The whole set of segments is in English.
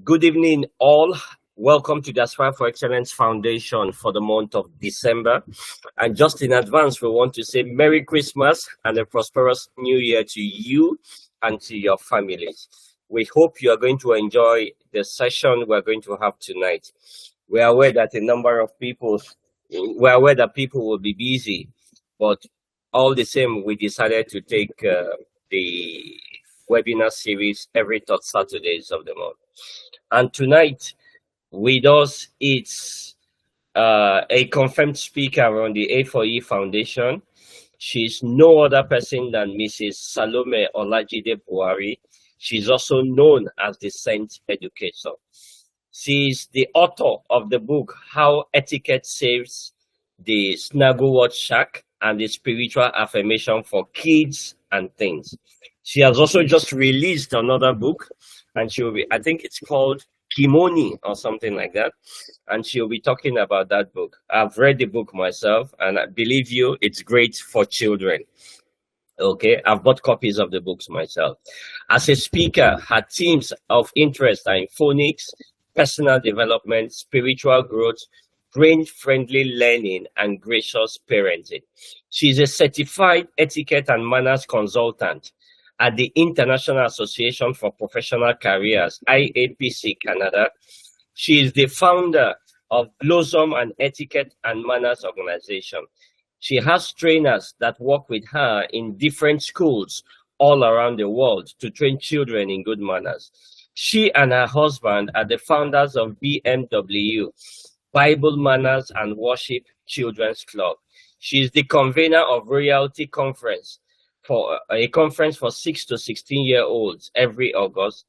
Good evening, all. Welcome to the Aspire for Excellence Foundation for the month of December. And just in advance, we want to say Merry Christmas and a prosperous New Year to you and to your families. We hope you are going to enjoy the session we're going to have tonight. We are aware that people will be busy, but all the same, we decided to take the webinar series every third Saturdays of the month. And tonight with us, it's a confirmed speaker on the A4E Foundation. She's no other person than Mrs. Salome Olajide Buhari. She's also known as the Saint Educator. She's the author of the book, How Etiquette Saves the Snaggleworth Shack and the Spiritual Affirmation for Kids and Things. She has also just released another book, and I think it's called Kimoni or something like that. And she'll be talking about that book. I've read the book myself, and I believe you, it's great for children. Okay, I've bought copies of the books myself. As a speaker, her themes of interest are in phonics, personal development, spiritual growth, brain-friendly learning, and gracious parenting. She's a certified etiquette and manners consultant at the International Association for Professional Careers, IAPC Canada. She is the founder of Blossom and Etiquette and Manners Organization. She has trainers that work with her in different schools all around the world to train children in good manners. She and her husband are the founders of BMW, Bible Manners and Worship Children's Club. She is the convener of Royalty Conference, for a conference for 6 to 16-year-olds every August.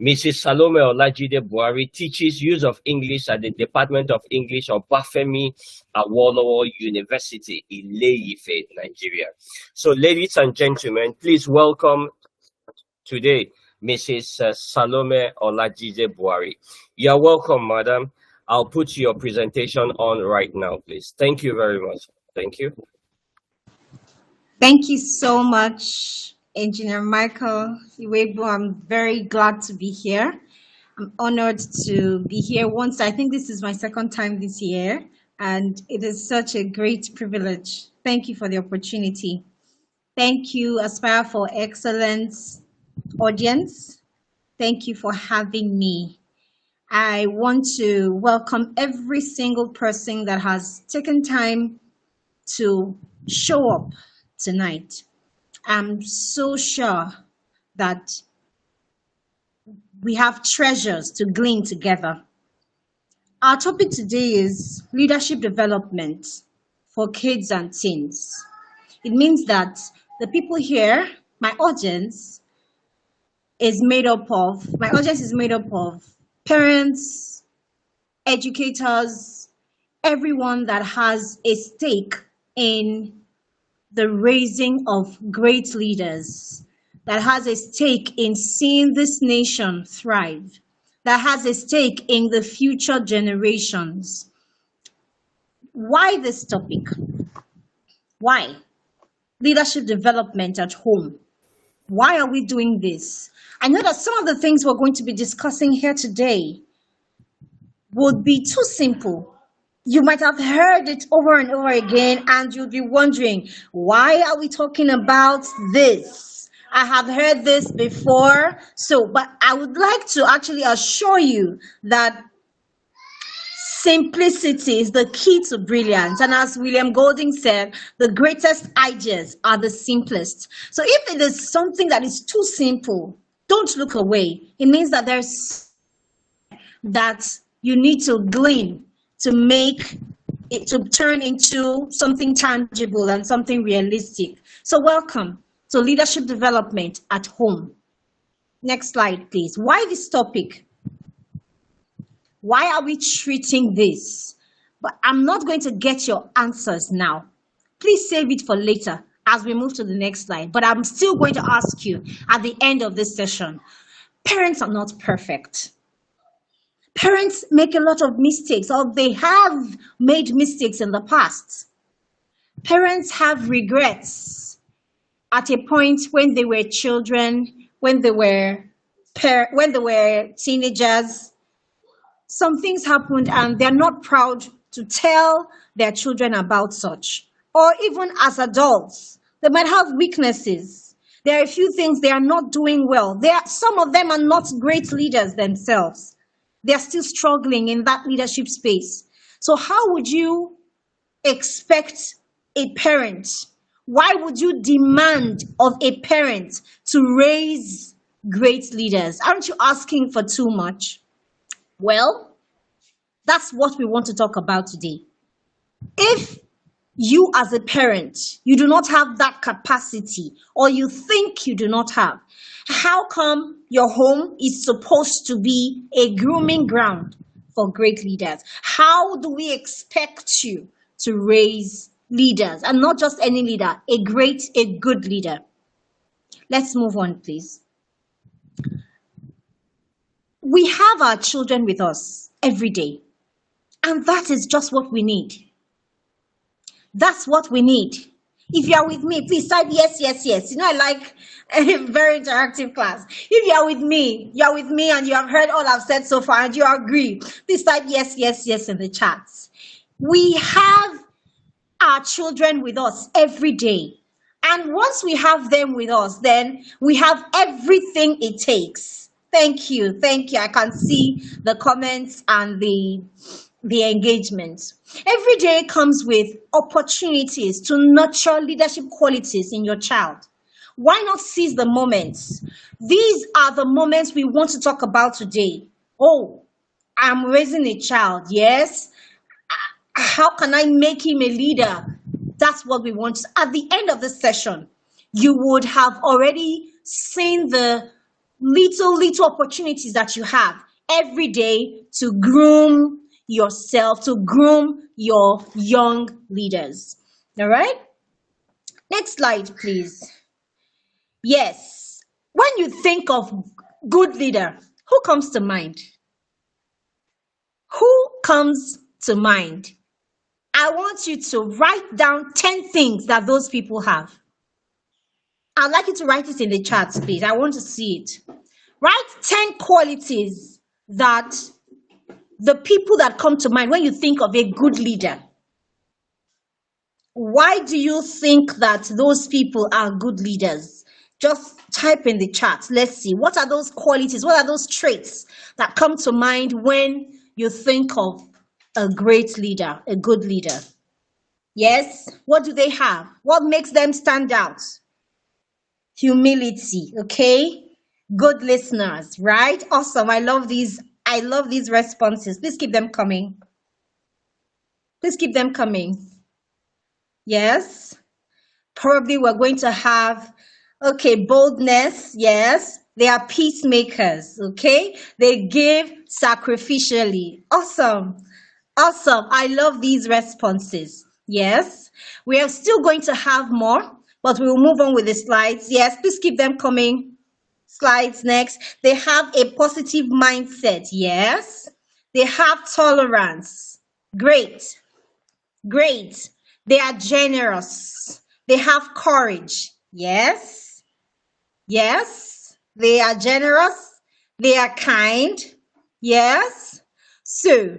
Mrs. Salome Olajide Buhari teaches use of English at the Department of English of Bafemi Awolowo University in Ile-Ife, Nigeria. So, ladies and gentlemen, please welcome today Mrs. Salome Olajide Buhari. You are welcome, madam. I'll put your presentation on right now, please. Thank you very much. Thank you. Thank you so much, Engineer Michael Iwebu. I'm very glad to be here. I'm honored to be here once. I think this is my second time this year, and it is such a great privilege. Thank you for the opportunity. Thank you, Aspire for Excellence audience. Thank you for having me. I want to welcome every single person that has taken time to show up tonight. I'm so sure that we have treasures to glean together. Our topic today is leadership development for kids and teens. It means that the people here, my audience is made up of parents, educators, everyone that has a stake in the raising of great leaders, that has a stake in seeing this nation thrive, that has a stake in the future generations. Why this topic? Why? Leadership development at home. Why are we doing this? I know that some of the things we're going to be discussing here today would be too simple. You might have heard it over and over again, and you'll be wondering, why are we talking about this? I have heard this before. But I would like to actually assure you that simplicity is the key to brilliance. And as William Golding said, the greatest ideas are the simplest. So if it is something that is too simple, don't look away. It means that there's that you need to glean to make it to turn into something tangible and something realistic. So welcome to leadership development at home. Next slide, please. Why this topic? Why are we treating this? But I'm not going to get your answers now. Please save it for later as we move to the next slide. But I'm still going to ask you at the end of this session. Parents are not perfect. Parents make a lot of mistakes, or they have made mistakes in the past. Parents have regrets at a point when they were children, when they were teenagers, some things happened and they're not proud to tell their children about such. Or even as adults, they might have weaknesses. There are a few things they are not doing well. Some of them are not great leaders themselves. They're still struggling in that leadership space. So how would you expect a parent? Why would you demand of a parent to raise great leaders? Aren't you asking for too much? Well, that's what we want to talk about today. If you as a parent, you do not have that capacity, or you think you do not have, how come your home is supposed to be a grooming ground for great leaders? How do we expect you to raise leaders, and not just any leader, a good leader? Let's move on, please. We have our children with us every day, and that is just what we need. That's what we need. If you are with me, please type yes, yes, yes. I like a very interactive class. If you are with me and you have heard all I've said so far and you agree, please type yes, yes, yes in the chats. We have our children with us every day. And once we have them with us, then we have everything it takes. Thank you. Thank you. I can see the comments and the engagement. Every day comes with opportunities to nurture leadership qualities in your child. Why not seize the moments? These are the moments we want to talk about today. Oh, I'm raising a child. Yes. How can I make him a leader? That's what we want. At the end of the session, you would have already seen the little opportunities that you have every day to groom yourself, to groom your young leaders. All right? Next slide, please. Yes. When you think of good leader, who comes to mind? Who comes to mind? I want you to write down 10 things that those people have. I'd like you to write it in the chat, please. I want to see it. Write 10 qualities that the people that come to mind when you think of a good leader. Why do you think that those people are good leaders? Just type in the chat. Let's see. What are those qualities? What are those traits that come to mind when you think of a great leader, a good leader? Yes. What do they have? What makes them stand out? Humility. Okay. Good listeners, right? Awesome. I love these responses. Please keep them coming. Please keep them coming. Yes. Probably we're going to have, okay, boldness. Yes. They are peacemakers. Okay. They give sacrificially. Awesome. Awesome. I love these responses. Yes. We are still going to have more, but we will move on with the slides. Yes. Please keep them coming. Slides next. They have a positive mindset. Yes. They have tolerance. Great. Great. They are generous. They have courage. Yes. Yes. They are generous. They are kind. Yes. So,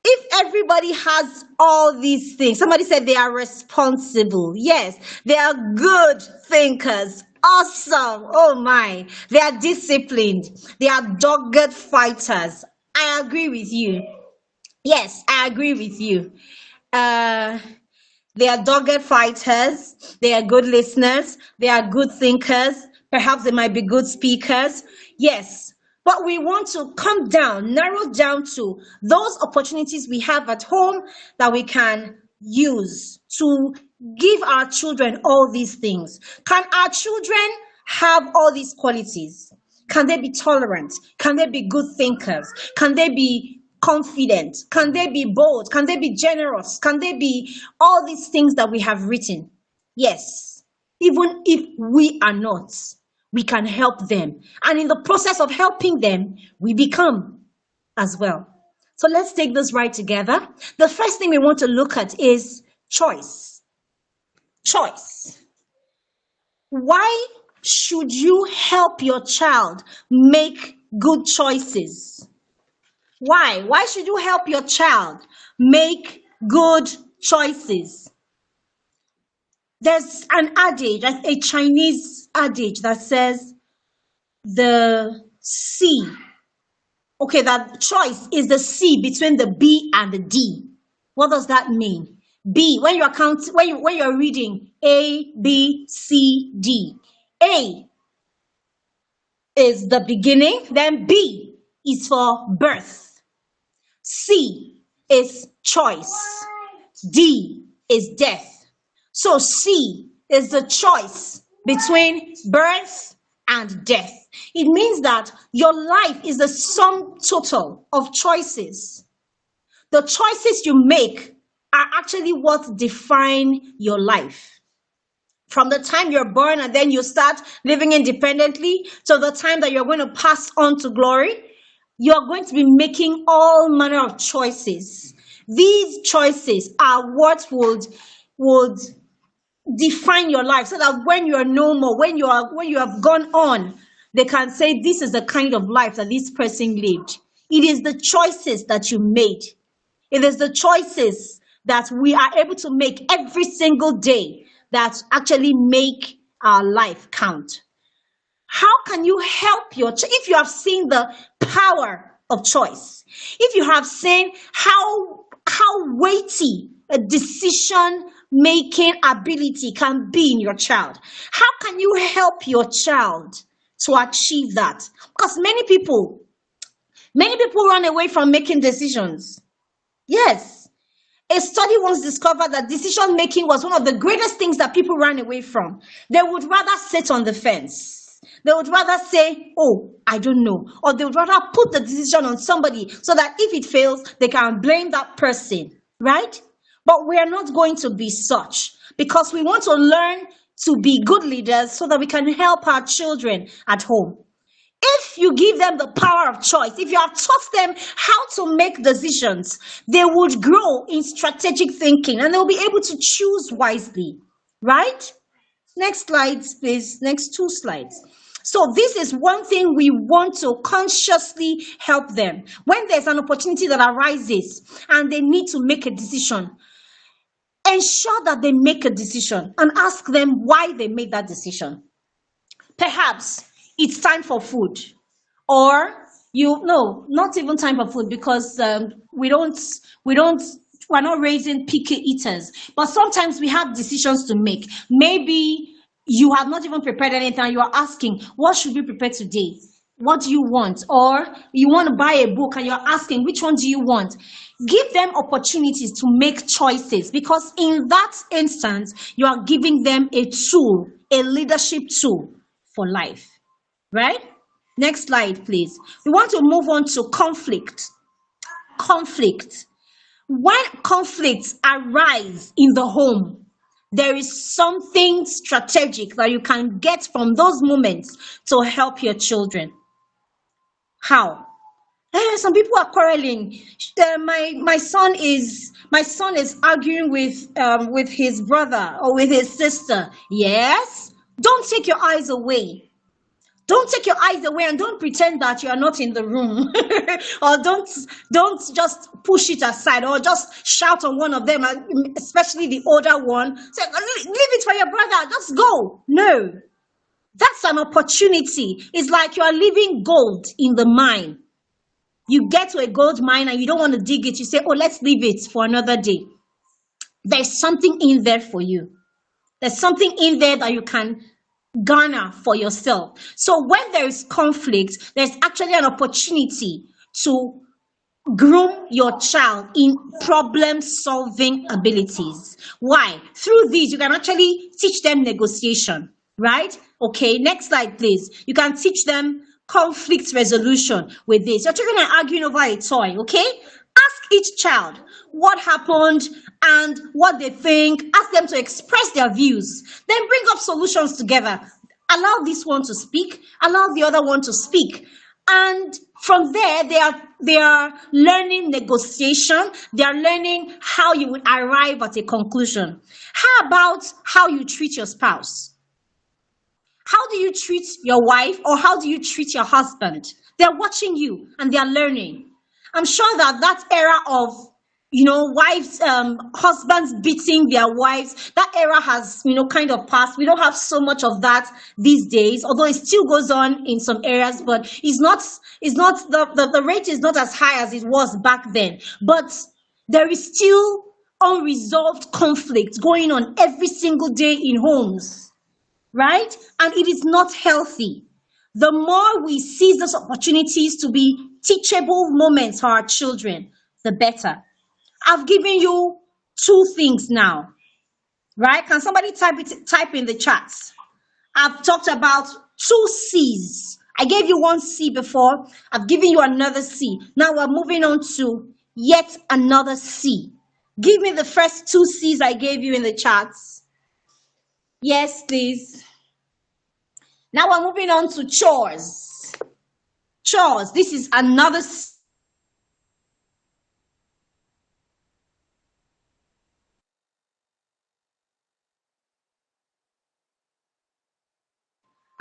if everybody has all these things, somebody said they are responsible. Yes. They are good thinkers. Awesome. Oh my. They are disciplined. They are dogged fighters. I agree with you. Yes, I agree with you. They are dogged fighters. They are good listeners. They are good thinkers. Perhaps they might be good speakers. Yes. But we want to come down, narrow down to those opportunities we have at home that we can use to give our children all these things. Can our children have all these qualities? Can they be tolerant? Can they be good thinkers? Can they be confident? Can they be bold? Can they be generous? Can they be all these things that we have written? Yes. Even if we are not, we can help them. And in the process of helping them, we become as well. So let's take this right together. The first thing we want to look at is choice. Choice. Why should you help your child make good choices? Why? Why should you help your child make good choices? There's an adage, a Chinese adage that says the C, okay, that choice is the C between the B and the D. What does that mean? B, when you account, when you're reading A, B, C, D, A is the beginning, then B is for birth, C is choice, D is death. So C is the choice between birth and death. It means that your life is the sum total of choices. The choices you make are actually what define your life. From the time you're born and then you start living independently to the time that you're going to pass on to glory, you're going to be making all manner of choices. These choices are what would define your life, so that when you are no more, when you have gone on, they can say this is the kind of life that this person lived. It is the choices that you made. It is the choices that we are able to make every single day that actually make our life count. How can you help if you have seen the power of choice, if you have seen how weighty a decision making ability can be in your child, how can you help your child to achieve that? Because many people run away from making decisions. Yes, a study once discovered that decision making was one of the greatest things that people ran away from. They would rather sit on the fence. They would rather say, oh, I don't know. Or they would rather put the decision on somebody so that if it fails, they can blame that person, right? But we are not going to be such, because we want to learn to be good leaders so that we can help our children at home. If you give them the power of choice, if you have taught them how to make decisions, they would grow in strategic thinking and they'll be able to choose wisely, right? Next slides, please. Next 2 slides. So this is one thing we want to consciously help them. When there's an opportunity that arises and they need to make a decision, ensure that they make a decision and ask them why they made that decision. Perhaps it's time for food, or not even time for food, because we're not raising picky eaters, but sometimes we have decisions to make. Maybe you have not even prepared anything and you are asking, what should we prepare today? What do you want? Or you want to buy a book and you're asking, which one do you want? Give them opportunities to make choices, because in that instance, you are giving them a tool, a leadership tool for life, right? Next slide, please. We want to move on to conflict. Conflict. When conflicts arise in the home, there is something strategic that you can get from those moments to help your children. How? Some people are quarreling. My son is arguing with his brother or with his sister. Yes, don't take your eyes away. Don't take your eyes away and don't pretend that you are not in the room. Or don't just push it aside or just shout on one of them, especially the older one. Say, leave it for your brother, just go. No, that's an opportunity. It's like you are leaving gold in the mine. You get to a gold mine and you don't want to dig it. You say, oh, let's leave it for another day. There's something in there for you. There's something in there that you can garner for yourself. So when there is conflict, there's actually an opportunity to groom your child in problem-solving abilities. Why? Through these, you can actually teach them negotiation, right? Okay, next slide, please. You can teach them conflict resolution with this. Your children are arguing over a toy, okay? Ask each child what happened and what they think. Ask them to express their views. Then bring up solutions together. Allow this one to speak. Allow the other one to speak. And from there, they are learning negotiation. They are learning how you would arrive at a conclusion. How about how you treat your spouse? How do you treat your wife, or how do you treat your husband? They're watching you and they're learning. I'm sure that that era of, wives, husbands beating their wives, that era has, kind of passed. We don't have so much of that these days, although it still goes on in some areas, but it's not the rate is not as high as it was back then. But there is still unresolved conflict going on every single day in homes, right? And it is not healthy. The more we seize those opportunities to be teachable moments for our children, the better. I've given you two things now, right? Can somebody type in the chats? I've talked about two C's. I gave you one C before. I've given you another C. Now we're moving on to yet another C. Give me the first two C's I gave you in the chats. Yes, please. Now we're moving on to chores. Chores. This is another C.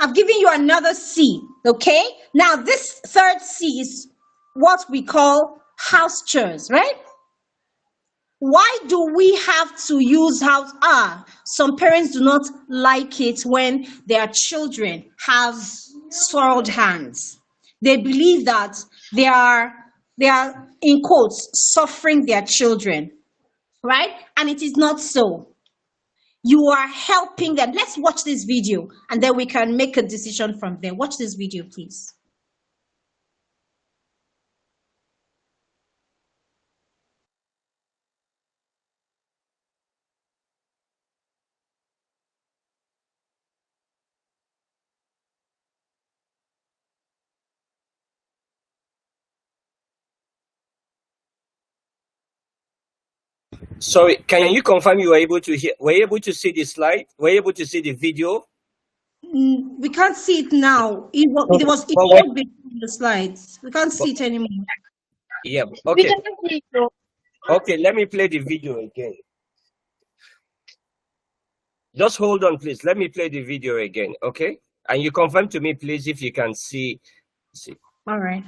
I've given you another C, okay? Now this third C is what we call house chores, right? Why do we have to use house? Some parents do not like it when their children have soiled hands. They believe that they are in quotes suffering their children, right? And it is not so. You are helping them. Let's watch this video and then we can make a decision from there. Watch this video, please. Sorry, can you confirm you were able to hear? Were you able to see the slide? Were you able to see the video? We can't see it now. It was Well, between the slides. We can't see it anymore. yeah. Okay. Okay. Let me play the video again. Just hold on, please. Let me play the video again. Okay. And you confirm to me, please, if you can see. All right.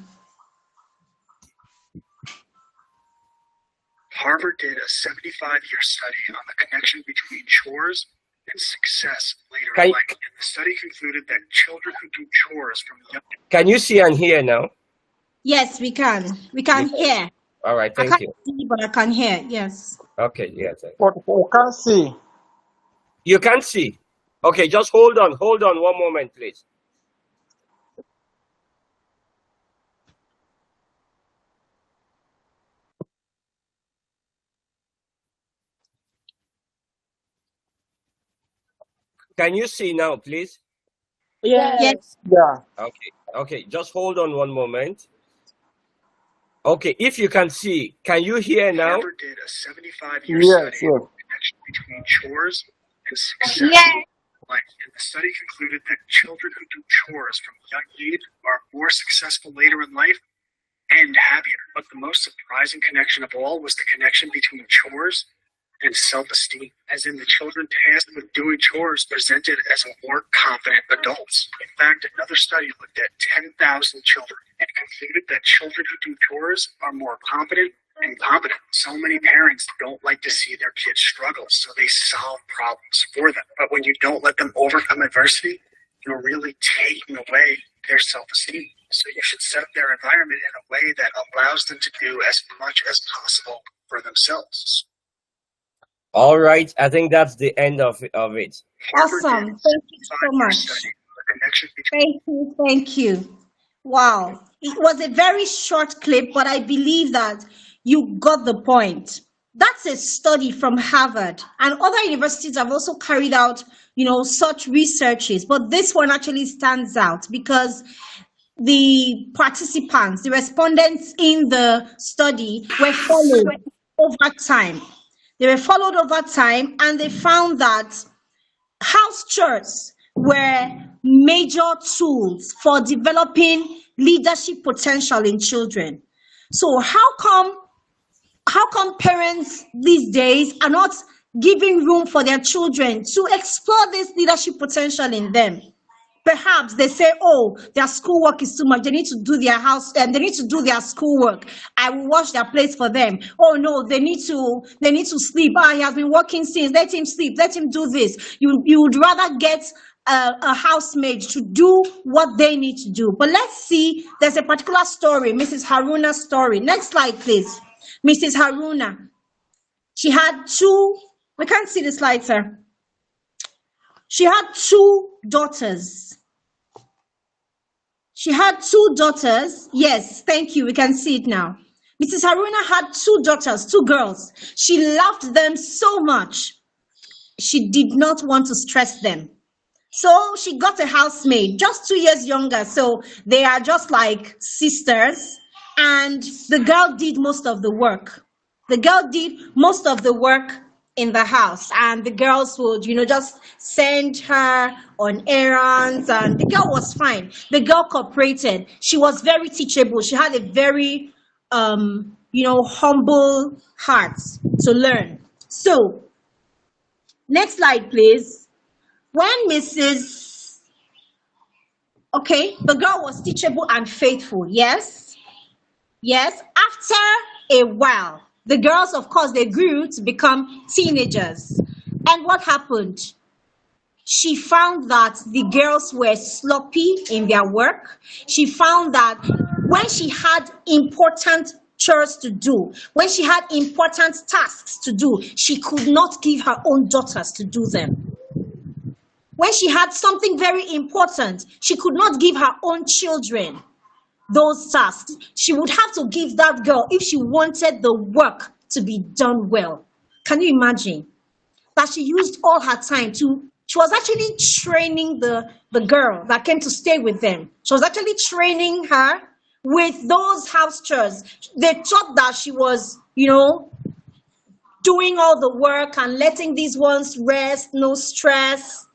Harvard did a 75-year study on the connection between chores and success later in life. And the study concluded that children who do chores from young... Can you see and hear now? Yes, we can. We can hear. All right, thank you. I can't see, but I can hear. Yes. Okay, yes. But we can't see. You can't see. Okay, just hold on one moment, please. Can you see now, please? Yes. Yeah. Okay, just hold on one moment. Okay, if you can see, can you hear now? Harvard did a 75-year study on the connection between chores and success. Yes. And the study concluded that children who do chores from a young age are more successful later in life and happier. But the most surprising connection of all was the connection between chores and self-esteem, as in the children tasked with doing chores presented as more confident adults. In fact, another study looked at 10,000 children and concluded that children who do chores are more confident and competent. So many parents don't like to see their kids struggle, so they solve problems for them. But when you don't let them overcome adversity, you're really taking away their self-esteem. So you should set up their environment in a way that allows them to do as much as possible for themselves. All right, I think that's the end of it. Awesome. Thank you so much. Thank you. Wow. It was a very short clip, but I believe that you got the point. That's a study from Harvard, and other universities have also carried out, such researches, but this one actually stands out because the participants, the respondents in the study were followed over time. They were followed over time, and they found that house chores were major tools for developing leadership potential in children. So how come parents these days are not giving room for their children to explore this leadership potential in them? Perhaps they say, oh, their schoolwork is too much. They need to do their house and they need to do their schoolwork. I will wash their plates for them. Oh no, they need to sleep. He has been working since. Let him sleep. Let him do this. You would rather get a housemaid to do what they need to do. But let's see, there's a particular story, Mrs. Haruna's story. Next slide, please. Mrs. Haruna. She had two, we can't see the slide, sir. She had two daughters. She had two daughters. Yes, thank you. We can see it now. Mrs. Haruna had two daughters, two girls. She loved them so much. She did not want to stress them. So she got a housemaid, just 2 years younger. So they are just like sisters. And the girl did most of the work. The girl did most of the work in the house, and the girls would, just send her on errands, and the girl was fine. The girl cooperated. She was very teachable. She had a very, humble heart to learn. So, next slide, please. When the girl was teachable and faithful. Yes. After a while, the girls, of course, they grew to become teenagers. And what happened? She found that the girls were sloppy in their work. She found that when she had important chores to do, when she had important tasks to do, she could not give her own daughters to do them. When she had something very important, she could not give her own children those tasks. She would have to give that girl if she wanted the work to be done well. Can you imagine? That she used all her time to, she was actually training the girl that came to stay with them. She was actually training her with those house chores. They thought that she was, doing all the work and letting these ones rest, no stress.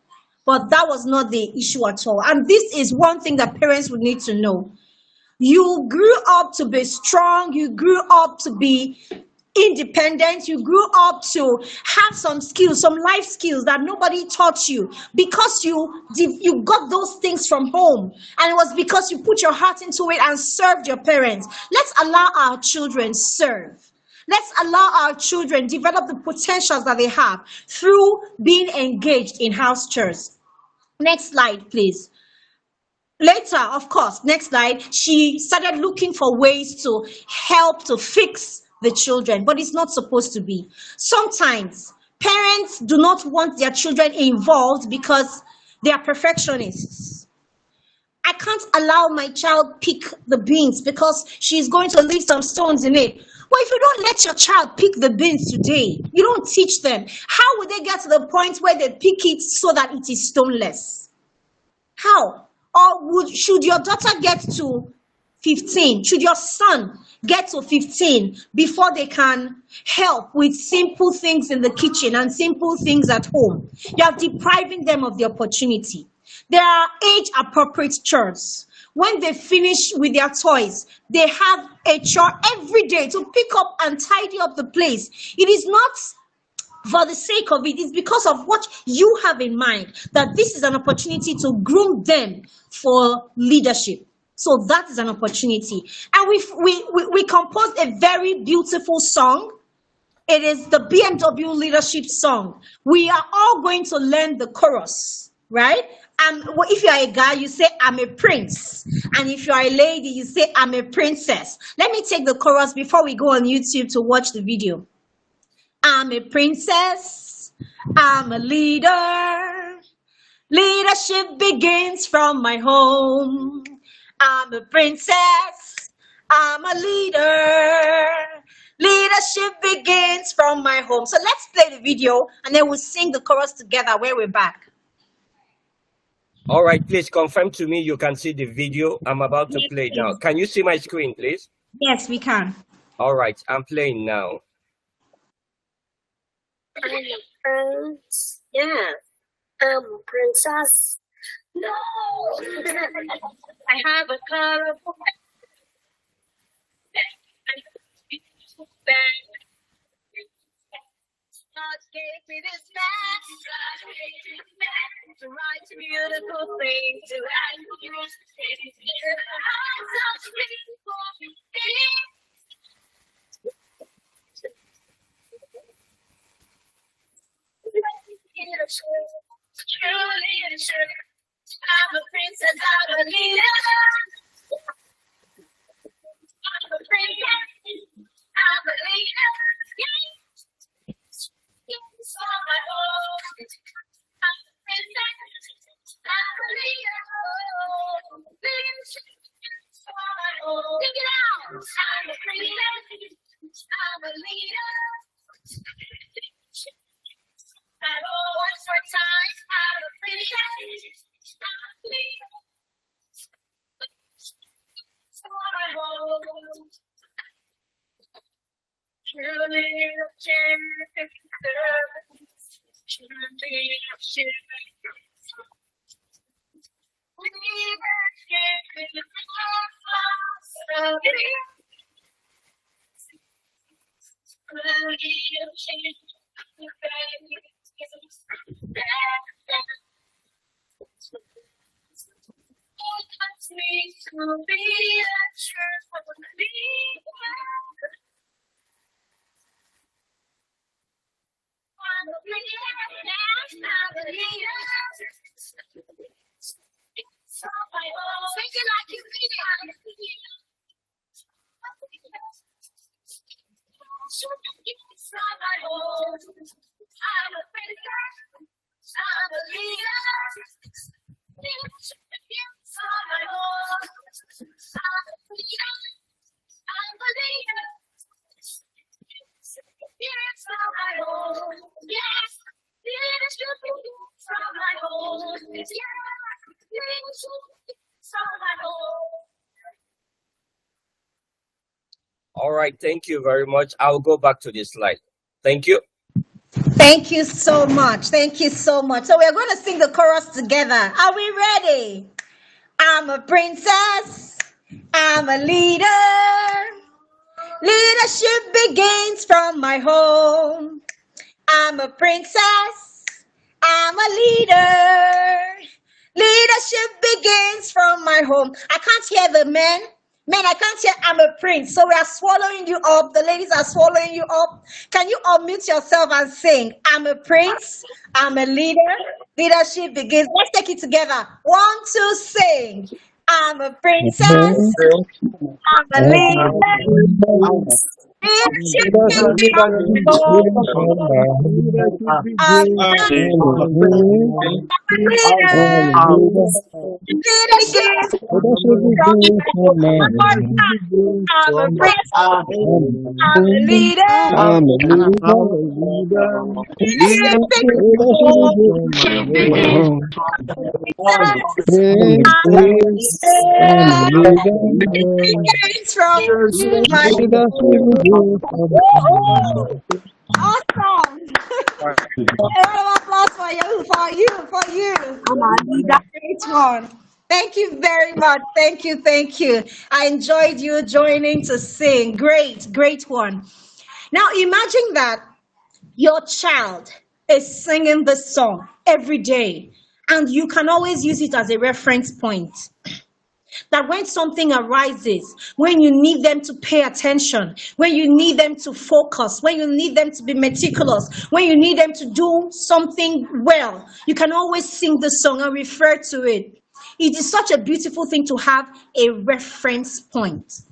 But that was not the issue at all. And this is one thing that parents would need to know. You grew up to be strong. You grew up to be independent. You grew up to have some skills, some life skills that nobody taught you because you got those things from home. And it was because you put your heart into it and served your parents. Let's allow our children serve. Let's allow our children develop the potentials that they have through being engaged in house chores. Next slide, please. Later, of course, next slide, she started looking for ways to help to fix the children, but it's not supposed to be. Sometimes parents do not want their children involved because they are perfectionists. I can't allow my child pick the beans because she's going to leave some stones in it. But if you don't let your child pick the beans today, you don't teach them, how will they get to the point where they pick it so that it is stoneless? How? Or should your daughter get to 15? Should your son get to 15 before they can help with simple things in the kitchen and simple things at home? You are depriving them of the opportunity. There are age-appropriate chores. When they finish with their toys, they have a chore every day to pick up and tidy up the place. It is not for the sake of it, it's because of what you have in mind, that this is an opportunity to groom them for leadership. So that is an opportunity. And we composed a very beautiful song. It is the BMW leadership song. We are all going to learn the chorus, right? If you are a guy, you say, I'm a prince. And if you are a lady, you say, I'm a princess. Let me take the chorus before we go on YouTube to watch the video. I'm a princess, I'm a leader. Leadership begins from my home. I'm a princess, I'm a leader. Leadership begins from my home. So let's play the video and then we'll sing the chorus together when we're back. All right, please confirm to me you can see the video I'm about to play now. Can you see my screen, please? Yes, we can. All right, I'm playing now. I'm a prince. Yeah, I'm a princess. No, I have a colorful bag. God gave me this man. God gave me this man to write beautiful things to write beautiful things. Such beautiful things. Truly and true. I'm a princess, I'm a leader. I'm a princess, I'm a leader. It's all my own. I'm a princess, I'm a leader. It's all my own. Take it out. I'm a princess, I'm a leader. One more time, I'm a princess, I'm a leader. It's all my own. Truly, Make it like you mean it. It's not my home. I'm a princess. I'm a leader. It's not my home. I'm a leader. I'm a leader. It's not my home. Yes. It's not my home. Yes. It's not my home. All right, thank you very much. I'll go back to this slide. Thank you. Thank you so much. Thank you so much. So we're going to sing the chorus together. Are we ready? I'm a princess. I'm a leader. Leadership begins from my home. I'm a princess. I'm a leader. Leadership begins from my home. I can't hear the men. Men, I can't hear I'm a prince. So we are swallowing you up. The ladies are swallowing you up. Can you unmute yourself and sing? I'm a prince. I'm a leader. Leadership begins. Let's take it together. 1, 2, sing. I'm a princess. I'm a leader. Leadership begins from my home. I'm a leader. Leadership from my home. I'm a prince. I'm a leader. Leadership begins from my home. Awesome. A round of applause for you. Great one. Thank you very much. Thank you. I enjoyed you joining to sing. Great one. Now imagine that your child is singing this song every day, and you can always use it as a reference point. That when something arises, when you need them to pay attention, when you need them to focus, when you need them to be meticulous, when you need them to do something well, you can always sing the song and refer to it. It is such a beautiful thing to have a reference point.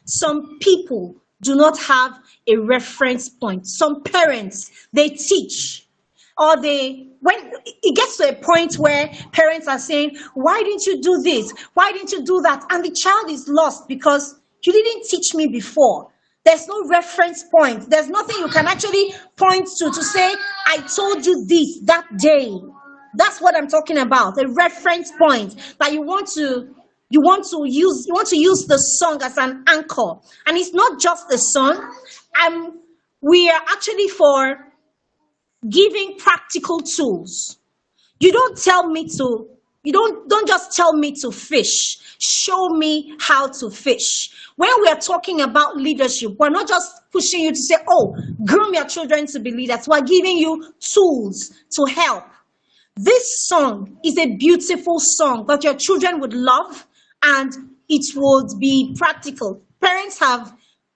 Some people do not have a reference point. Some parents, they teach, or when it gets to a point where parents are saying, why didn't you do this? Why didn't you do that? And the child is lost because you didn't teach me before. There's no reference point. There's nothing you can actually point to say, I told you this that day. That's what I'm talking about. A reference point that you want to use the song as an anchor. And it's not just the song. We are actually for giving practical tools. You don't tell me to You don't just tell me to fish. Show me how to fish. When we are talking about leadership, we're not just pushing you to say, oh, groom your children to be leaders. We're giving you tools to help. This song is a beautiful song that your children would love, and it would be practical. Parents have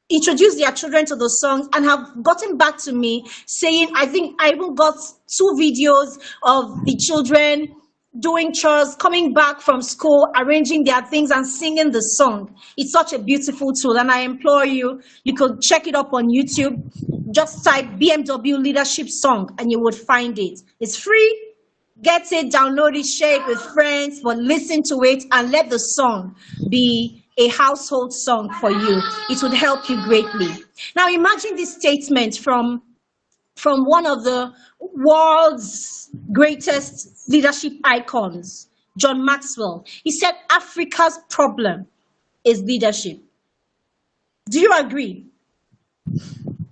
introduced their children to the songs and have gotten back to me saying, I think I even got 2 videos of the children doing chores, coming back from school, arranging their things and singing the song. It's such a beautiful tool, and I implore you, you could check it up on YouTube. Just type BMW leadership song and you would find it. It's free. Get it, download it, share it with friends, but listen to it and let the song be a household song for you. It would help you greatly. Now imagine this statement from one of the world's greatest leadership icons, John Maxwell. He said, Africa's problem is leadership. Do you agree?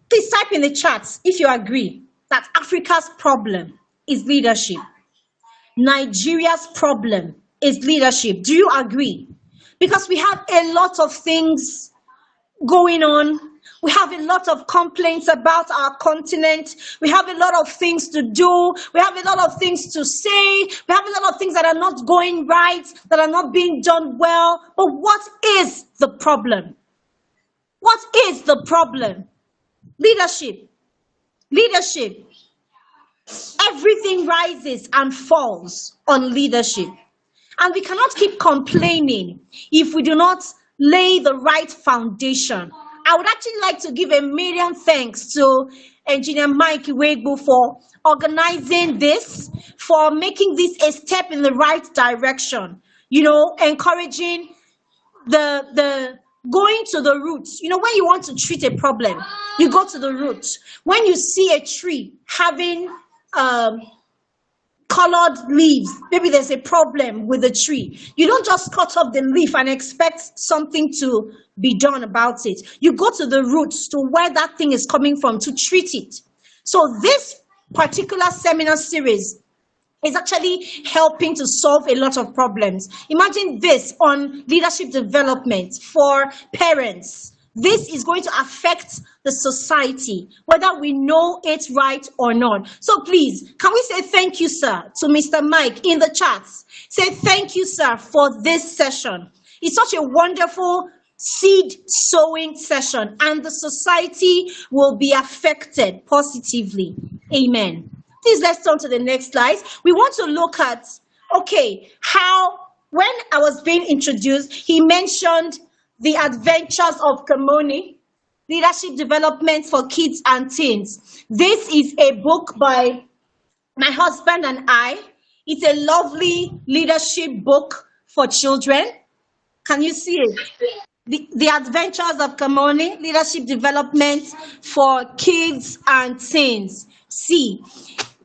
Please type in the chats if you agree that Africa's problem is leadership. Nigeria's problem is leadership. Do you agree? Because we have a lot of things going on. We have a lot of complaints about our continent. We have a lot of things to do. We have a lot of things to say. We have a lot of things that are not going right, that are not being done well. But what is the problem? What is the problem? Leadership. Leadership. Everything rises and falls on leadership. And we cannot keep complaining if we do not lay the right foundation. I would actually like to give a million thanks to Engineer Mike Iwegbu for organizing this, for making this a step in the right direction, encouraging the going to the roots. When you want to treat a problem, you go to the roots. When you see a tree having colored leaves, maybe there's a problem with the tree. You don't just cut off the leaf and expect something to be done about it. You go to the roots, to where that thing is coming from, to treat it. So this particular seminar series is actually helping to solve a lot of problems. Imagine this on leadership development for parents. This is going to affect the society, whether we know it right or not. So please, can we say thank you, sir, to Mr. Mike in the chats? Say thank you, sir, for this session. It's such a wonderful seed sowing session, and the society will be affected positively. Amen. Please, let's turn to the next slide. We want to look at, how, when I was being introduced, he mentioned The Adventures of Kamoni, Leadership Development for Kids and Teens. This is a book by my husband and I. It's a lovely leadership book for children. Can you see it? The Adventures of Kamoni, Leadership Development for Kids and Teens. See,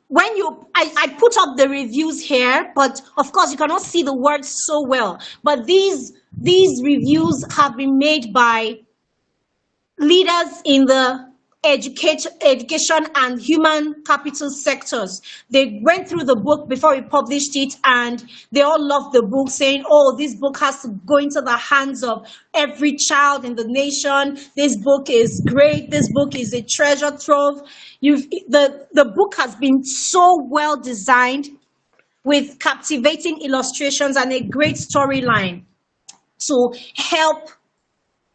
when I put up the reviews here, but of course you cannot see the words so well. But these reviews have been made by leaders in the education and human capital sectors. They went through the book before we published it, and they all loved the book, saying, oh, this book has to go into the hands of every child in the nation. This book is great. This book is a treasure trove. The book has been so well designed, with captivating illustrations and a great storyline to help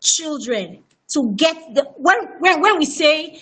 children to get the, when we say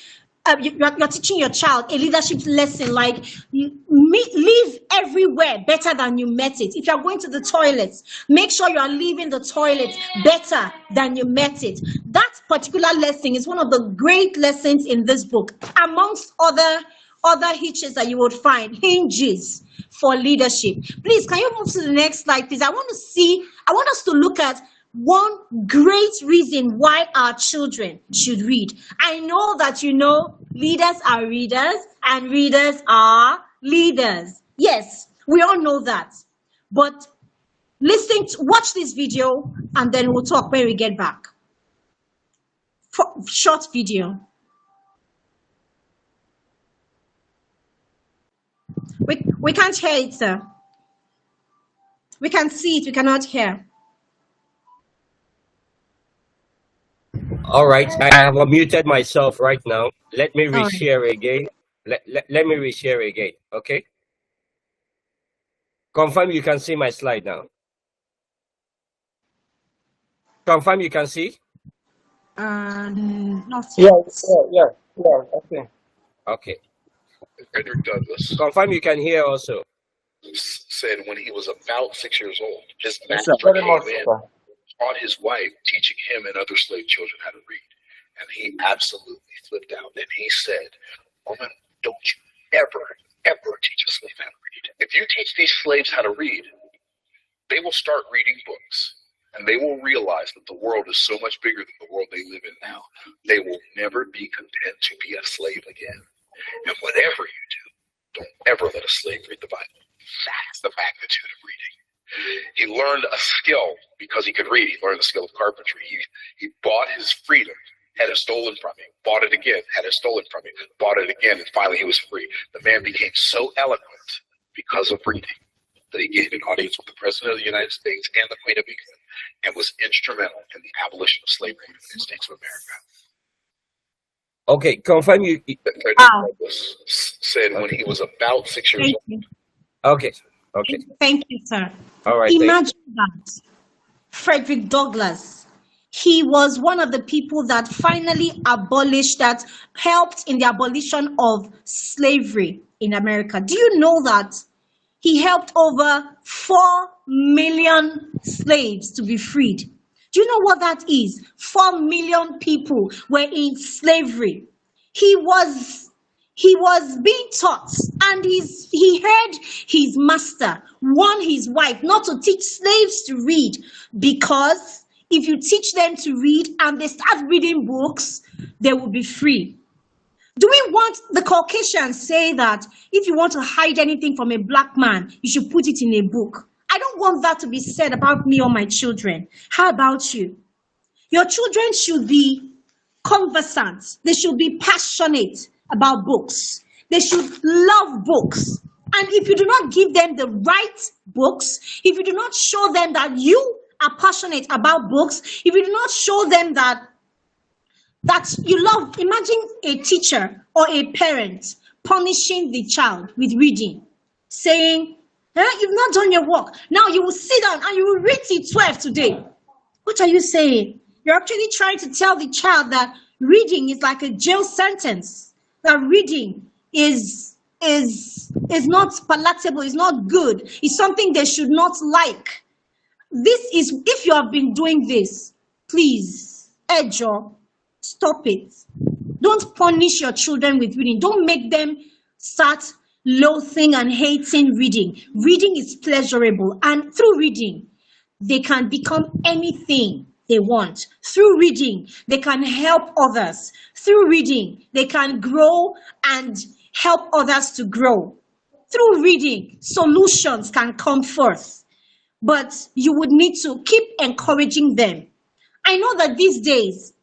you're teaching your child a leadership lesson, like leave everywhere better than you met it. If you're going to the toilet, make sure you are leaving the toilet better than you met it. That particular lesson is one of the great lessons in this book, amongst other hitches that you would find, hinges for leadership. Please, can you move to the next slide, please? I want us to look at one great reason why our children should read. I know that leaders are readers and readers are leaders. Yes, we all know that. But watch this video and then we'll talk when we get back. Short video. We can't hear it, sir. We can see it, we cannot hear. All right, I have unmuted myself right now. Let me All right. reshare again. Let me reshare again, okay? Confirm you can see my slide now. Confirm you can see? Not yet. Okay. Okay. Frederick Douglass Confirm you can hear also. said when he was about 6 years old, his Yes, master sir. Very came much, in, sir. taught his wife, teaching him and other slave children how to read. And he absolutely flipped out. And he said, "Woman, don't you ever teach a slave how to read. If you teach these slaves how to read, they will start reading books. And they will realize that the world is so much bigger than the world they live in now. They will never be content to be a slave again. And whatever you do, don't ever let a slave read the Bible." That's the magnitude of reading. He learned a skill because he could read. He learned the skill of carpentry. He bought his freedom, had it stolen from him, bought it again, had it stolen from him, bought it again, and finally he was free. The man became so eloquent because of reading that he gave an audience with the President of the United States and the Queen of England and was instrumental in the abolition of slavery in the United States of America. Okay, confirm you. Frederick Wow. Douglass said when he was about 6 years Thank old. you. Okay, okay. Thank you, sir. All right. Thank you. Imagine that. Frederick Douglass, he was one of the people that finally abolished, that helped in the abolition of slavery in America. Do you know that he helped over 4 million slaves to be freed? Do you know what that is? 4 million people were in slavery. He was being taught, and he heard his master warn his wife not to teach slaves to read, because if you teach them to read and they start reading books, they will be free. Do we want the Caucasians say that if you want to hide anything from a black man, you should put it in a book? I don't want that to be said about me or my children. How about you? Your children should be conversant. They should be passionate about books. They should love books. And if you do not give them the right books, if you do not show them that you are passionate about books, if you do not show them that you love, imagine a teacher or a parent punishing the child with reading, saying, you've not done your work. Now you will sit down and you will read till 12 today. What are you saying? You're actually trying to tell the child that reading is like a jail sentence, that reading is not palatable, is not good, it's something they should not like. This is, if you have been doing this, please, Ejo, stop it. Don't punish your children with reading. Don't make them start loathing and hating reading. Reading is pleasurable, and through reading, they can become anything they want. Through reading, they can help others. Through reading, they can grow and help others to grow. Through reading, solutions can come forth. But you would need to keep encouraging them. I know that these days,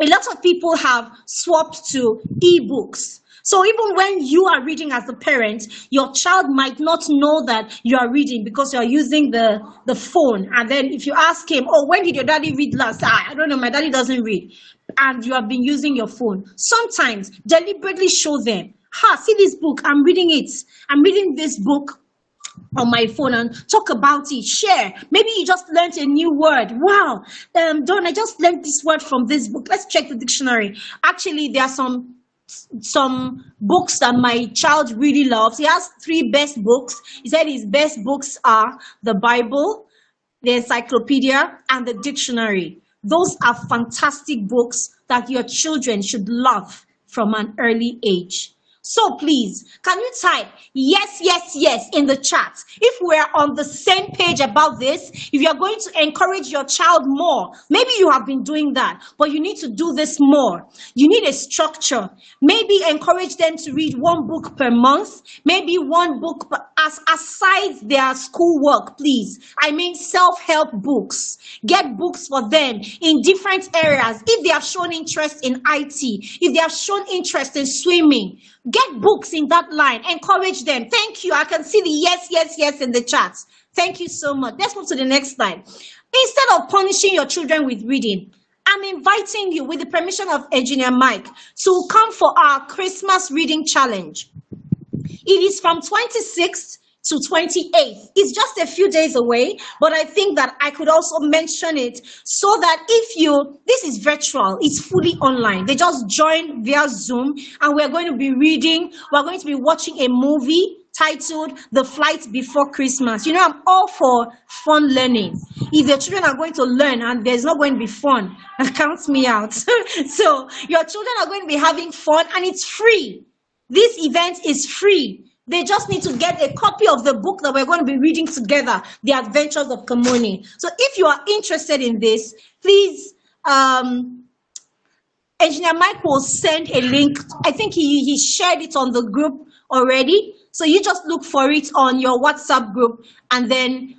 a lot of people have swapped to e-books. So even when you are reading as a parent, your child might not know that you are reading because you are using the phone. And then if you ask him, oh, when did your daddy read last? I don't know, my daddy doesn't read. And you have been using your phone. Sometimes deliberately show them, see this book, I'm reading it. I'm reading this book on my phone, and talk about it, share. Maybe you just learned a new word. Wow, Dawn, I just learned this word from this book. Let's check the dictionary. Actually, there are some books that my child really loves. He has 3 best books. He said his best books are the Bible, the encyclopedia, and the dictionary. Those are fantastic books that your children should love from an early age. So please, can you type yes, yes, yes in the chat? If we're on the same page about this, if you're going to encourage your child more, maybe you have been doing that, but you need to do this more. You need a structure. Maybe encourage them to read 1 book per month, maybe 1 book aside their schoolwork, please. I mean self-help books. Get books for them in different areas. If they have shown interest in IT, if they have shown interest in swimming, Get books in that line. Encourage them. Thank you. I can see the yes, yes, yes in the chats. Thank you so much. Let's move to the next slide. Instead of punishing your children with reading, I'm inviting you, with the permission of Engineer Mike, to come for our Christmas reading challenge. It is from 26th to 28th. It's just a few days away, but I think that I could also mention it so that this is virtual, it's fully online. They just join via Zoom, and we're going to be watching a movie titled The Flight Before Christmas. You know, I'm all for fun learning. If the children are going to learn and there's not going to be fun, count me out. So your children are going to be having fun, and it's free. This event is free. They just need to get a copy of the book that we're going to be reading together, The Adventures of Kamoni. So if you are interested in this, please, Engineer Mike will send a link. I think he shared it on the group already. So you just look for it on your WhatsApp group and then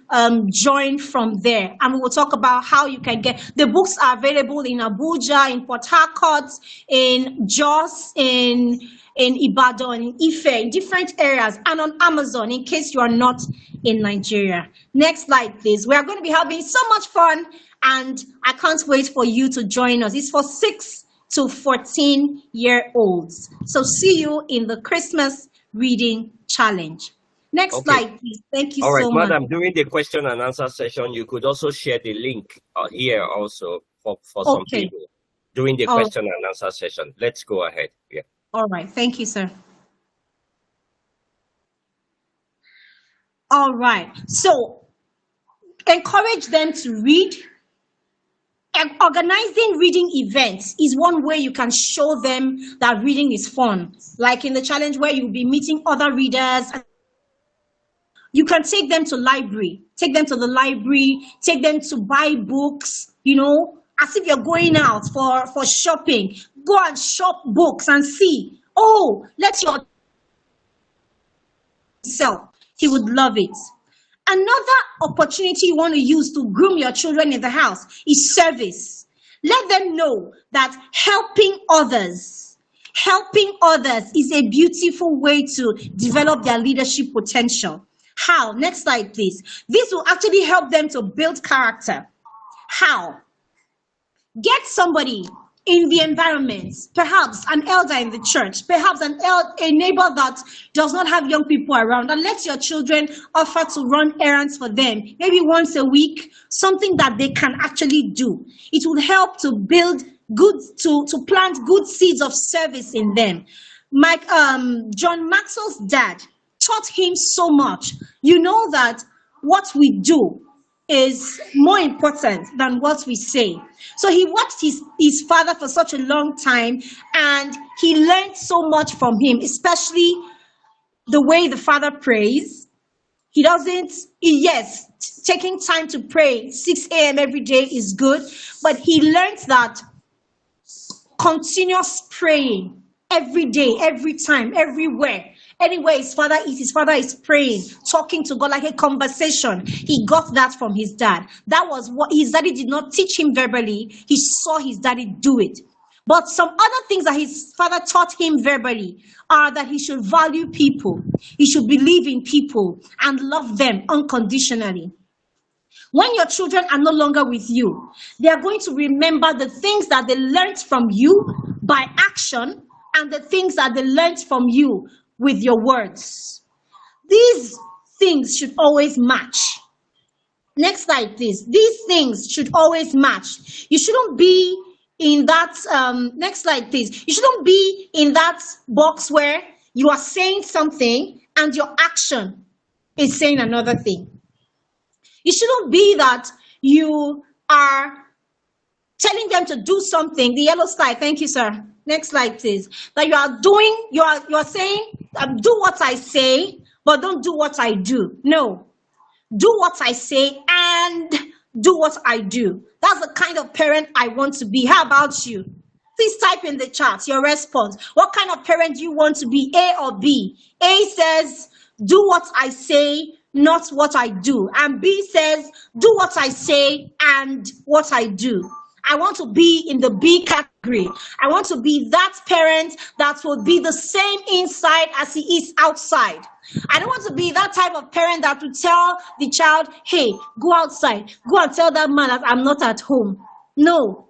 join from there. And we will talk about how you can get the books. Are available in Abuja, in Port Harcourt, in Jos, in Ibadan, in Ife, in different areas, and on Amazon in case you are not in Nigeria. Next slide, please. We are going to be having so much fun, and I can't wait for you to join us. It's for 6 to 14-year-olds. So see you in the Christmas reading challenge. Next slide, please. Thank you so much. All right, madam, during the question and answer session, you could also share the link here also for some people during the question and answer session. Let's go ahead. Yeah. All right. Thank you, sir. All right. So encourage them to read. And organizing reading events is one way you can show them that reading is fun. Like in the challenge where you'll be meeting other readers. You can take them to the library, take them to buy books, as if you're going out for shopping. Go and shop books and see. Oh, let your self. He would love it. Another opportunity you want to use to groom your children in the house is service. Let them know that helping others is a beautiful way to develop their leadership potential. How? Next slide, please. This will actually help them to build character. How? Get somebody in the environment, perhaps an elder in the church, perhaps a neighbor that does not have young people around, and let your children offer to run errands for them, maybe once a week, something that they can actually do. It will help to build to plant good seeds of service in them. John Maxwell's dad taught him so much. You know that what we do is more important than what we say. So he watched his father for such a long time, and he learned so much from him, especially the way the father prays. Yes, taking time to pray 6 a.m. every day is good, but he learned that continuous praying every day, every time, everywhere. Anywhere his father is praying, talking to God like a conversation. He got that from his dad. That was what his daddy did not teach him verbally. He saw his daddy do it. But some other things that his father taught him verbally are that he should value people. He should believe in people and love them unconditionally. When your children are no longer with you, they are going to remember the things that they learned from you by action and the things that they learned from you with your words. These things should always match. Next slide, please. These things should always match. You shouldn't be in that, next slide, please. You shouldn't be in that box where you are saying something and your action is saying another thing. It shouldn't be that you are telling them to do something. The yellow slide, thank you, sir. Next slide, please. That you are saying, do what I say, but don't do what I do. No. Do what I say and do what I do. That's the kind of parent I want to be. How about you? Please type in the chat your response. What kind of parent do you want to be, A or B? A says, do what I say, not what I do. And B says, do what I say and what I do. I want to be in the B category. I want to be that parent that will be the same inside as he is outside. I don't want to be that type of parent that will tell the child, hey, go outside. Go and tell that man that I'm not at home. No.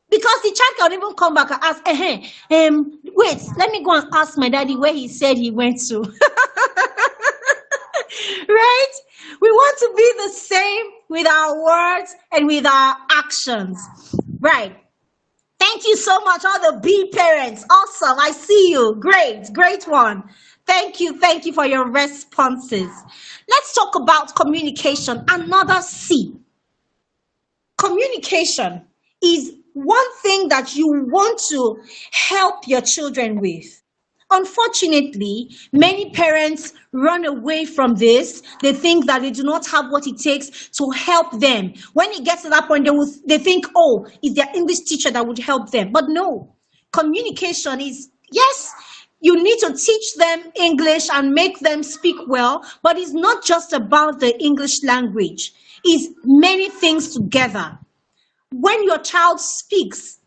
Because the child can even come back and ask, wait, let me go and ask my daddy where he said he went to. Right? We want to be the same with our words and with our actions. Right. Thank you so much, all the B parents. Awesome. I see you. Great one. Thank you for your responses. Let's talk about communication. Another C. Communication is one thing that you want to help your children with. Unfortunately, many parents run away from this. They think that they do not have what it takes to help them. When it gets to that point, they think, oh, it's their English teacher that would help them. But no, communication is, yes, you need to teach them English and make them speak well, but it's not just about the English language. It's many things together. When your child speaks,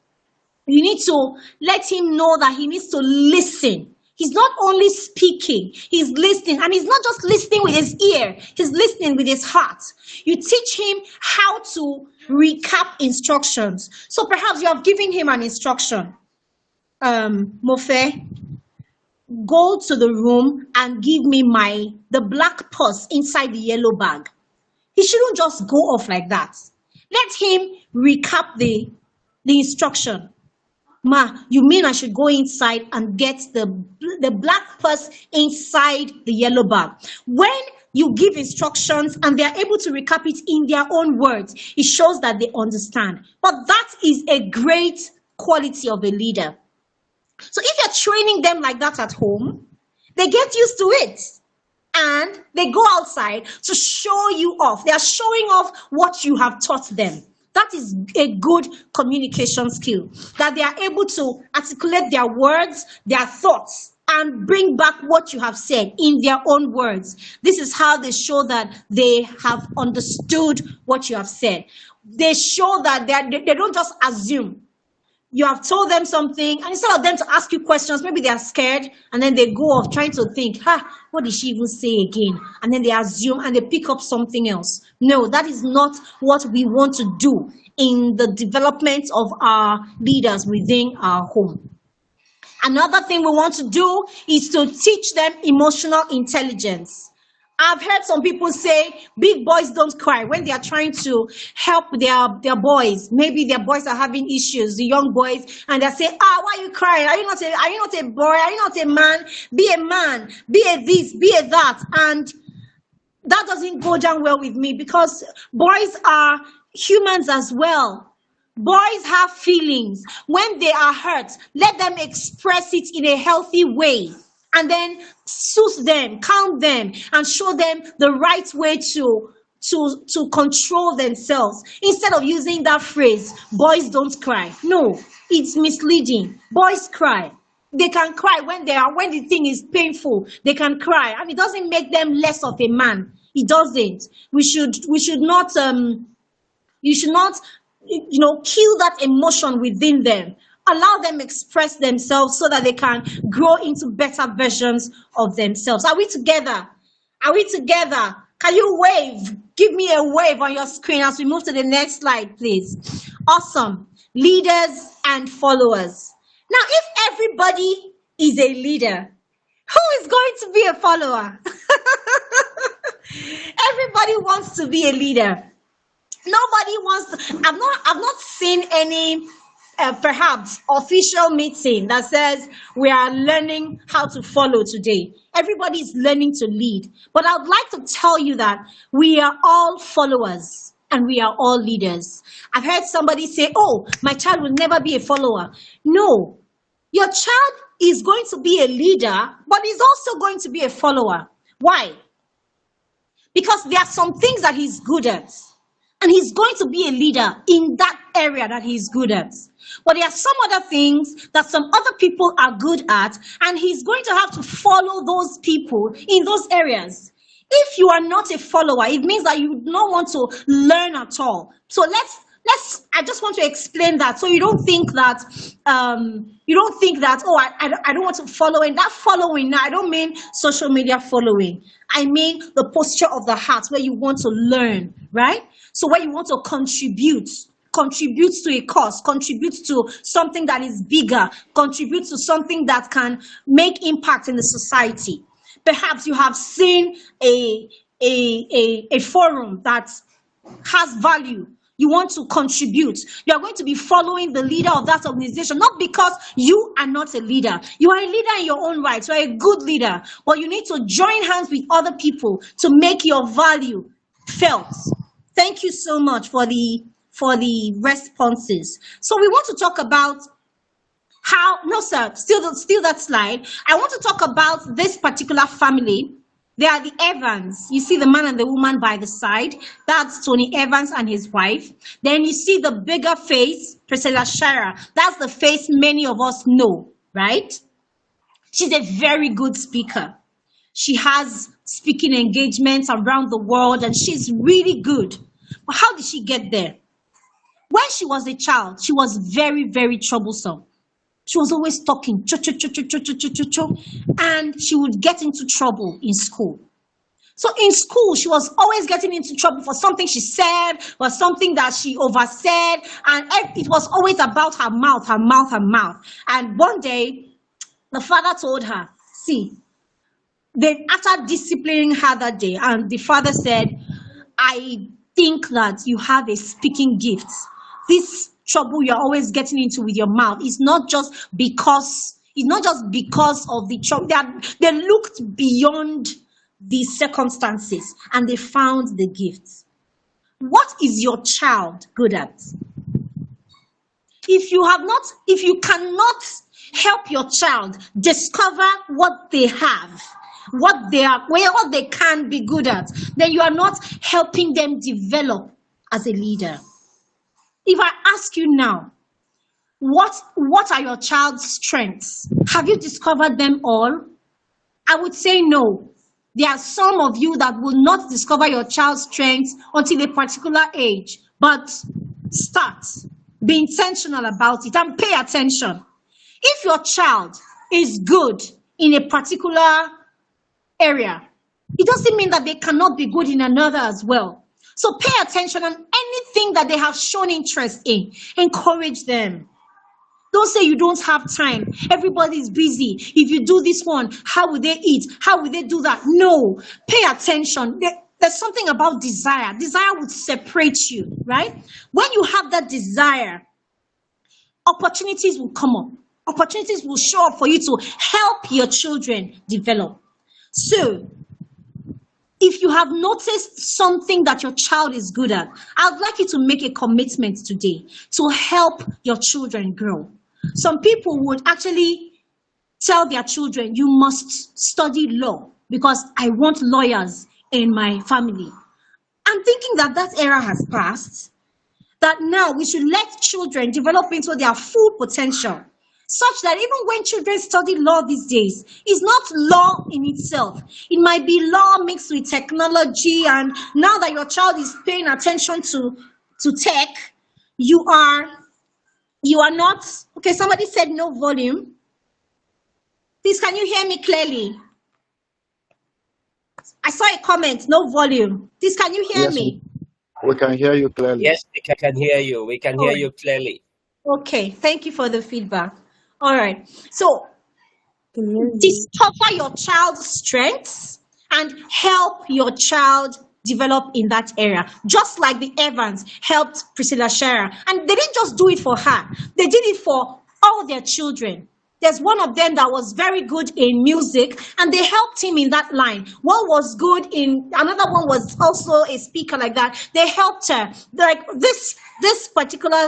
you need to let him know that he needs to listen. He's not only speaking, he's listening. And he's not just listening with his ear, he's listening with his heart. You teach him how to recap instructions. So perhaps you have given him an instruction. Mofe, go to the room and give me the black purse inside the yellow bag. He shouldn't just go off like that. Let him recap the instruction. Ma, you mean I should go inside and get the black purse inside the yellow bag? When you give instructions and they are able to recap it in their own words, it shows that they understand. But that is a great quality of a leader. So if you're training them like that at home, they get used to it. And they go outside to show you off. They are showing off what you have taught them. That is a good communication skill, that they are able to articulate their words, their thoughts, and bring back what you have said in their own words. This is how they show that they have understood what you have said. They show that they don't just assume. You have told them something, and instead of them to ask you questions, maybe they are scared, and then they go off trying to think, what did she even say again? And then they assume and they pick up something else. No, that is not what we want to do in the development of our leaders within our home. Another thing we want to do is to teach them emotional intelligence. I've heard some people say big boys don't cry when they are trying to help their boys. Maybe their boys are having issues, the young boys, and they say, why are you crying? Are you not a boy? Are you not a man? Be a man, be a this, be a that. And that doesn't go down well with me, because boys are humans as well. Boys have feelings. When they are hurt, let them express it in a healthy way. And then soothe them, calm them, and show them the right way to control themselves. Instead of using that phrase, boys don't cry. No, it's misleading. Boys cry. They can cry when the thing is painful. They can cry, and it doesn't make them less of a man. It doesn't. You should not kill that emotion within them. Allow them express themselves so that they can grow into better versions of themselves. Are we together? Are we together? Can you wave? Give me a wave on your screen as we move to the next slide, please. Awesome. Leaders and followers. Now, if everybody is a leader, who is going to be a follower? Everybody wants to be a leader. Nobody wants to. I've not seen any perhaps official meeting that says we are learning how to follow today. Everybody is learning to lead. But I would like to tell you that we are all followers and we are all leaders. I've heard somebody say, my child will never be a follower. No, your child is going to be a leader, but he's also going to be a follower. Why? Because there are some things that he's good at. And he's going to be a leader in that area that he's good at. But there are some other things that some other people are good at, and he's going to have to follow those people in those areas. If you are not a follower, it means that you don't want to learn at all. So let's I just want to explain that so you don't think that oh I don't want to follow in that following. Now I don't mean social media following. I mean the posture of the heart where you want to learn, right? So where you want to contribute to a cause, contribute to something that is bigger, contribute to something that can make impact in the society. Perhaps you have seen a forum that has value. You want to contribute. You are going to be following the leader of that organization, not because you are not a leader. You are a leader in your own right. You are a good leader, but you need to join hands with other people to make your value felt. Thank you so much for the responses. So we want to talk about how, no sir, still that slide. I want to talk about this particular family. They are the Evans. You see the man and the woman by the side. That's Tony Evans and his wife. Then you see the bigger face, Priscilla Shirer. That's the face many of us know, right? She's a very good speaker. She has speaking engagements around the world and she's really good. But how did she get there? When she was a child, she was very, very troublesome. She was always talking, and she would get into trouble in school. So in school, she was always getting into trouble for something she said or something that she oversaid. And it was always about her mouth. And one day, the father told her, see, then after disciplining her that day, and the father said, I think that you have a speaking gift. This trouble you're always getting into with your mouth is not just because of the trouble. They looked beyond the circumstances and they found the gifts. What is your child good at? If you cannot help your child discover what they have, what they can be good at, then you are not helping them develop as a leader. If I ask you now, what are your child's strengths? Have you discovered them all? I would say no. There are some of you that will not discover your child's strengths until a particular age. But start. Be intentional about it and pay attention. If your child is good in a particular area, it doesn't mean that they cannot be good in another as well. So pay attention on anything that they have shown interest in. Encourage them. Don't say you don't have time. Everybody's busy. If you do this one, how will they eat? How will they do that? No. Pay attention. There's something about desire. Desire would separate you, right? When you have that desire, opportunities will come up. Opportunities will show up for you to help your children develop. So, if you have noticed something that your child is good at, I'd like you to make a commitment today to help your children grow. Some people would actually tell their children, you must study law because I want lawyers in my family. I'm thinking that era has passed, that now we should let children develop into their full potential, such that even when children study law these days, it's not law in itself. It might be law mixed with technology, and now that your child is paying attention to tech, you are not, okay, somebody said no volume. Please, can you hear me clearly? I saw a comment, no volume. Please, can you hear me? We can hear you clearly. Yes, we can hear you. We can hear you clearly. Okay, thank you for the feedback. All right, so discover your child's strengths and help your child develop in that area, just like the Evans helped Priscilla Shirer. And they didn't just do it for her, they did it for all their children. There's one of them that was very good in music, and they helped him in that line. One was good in, another one was also a speaker like that. They helped her. Like this particular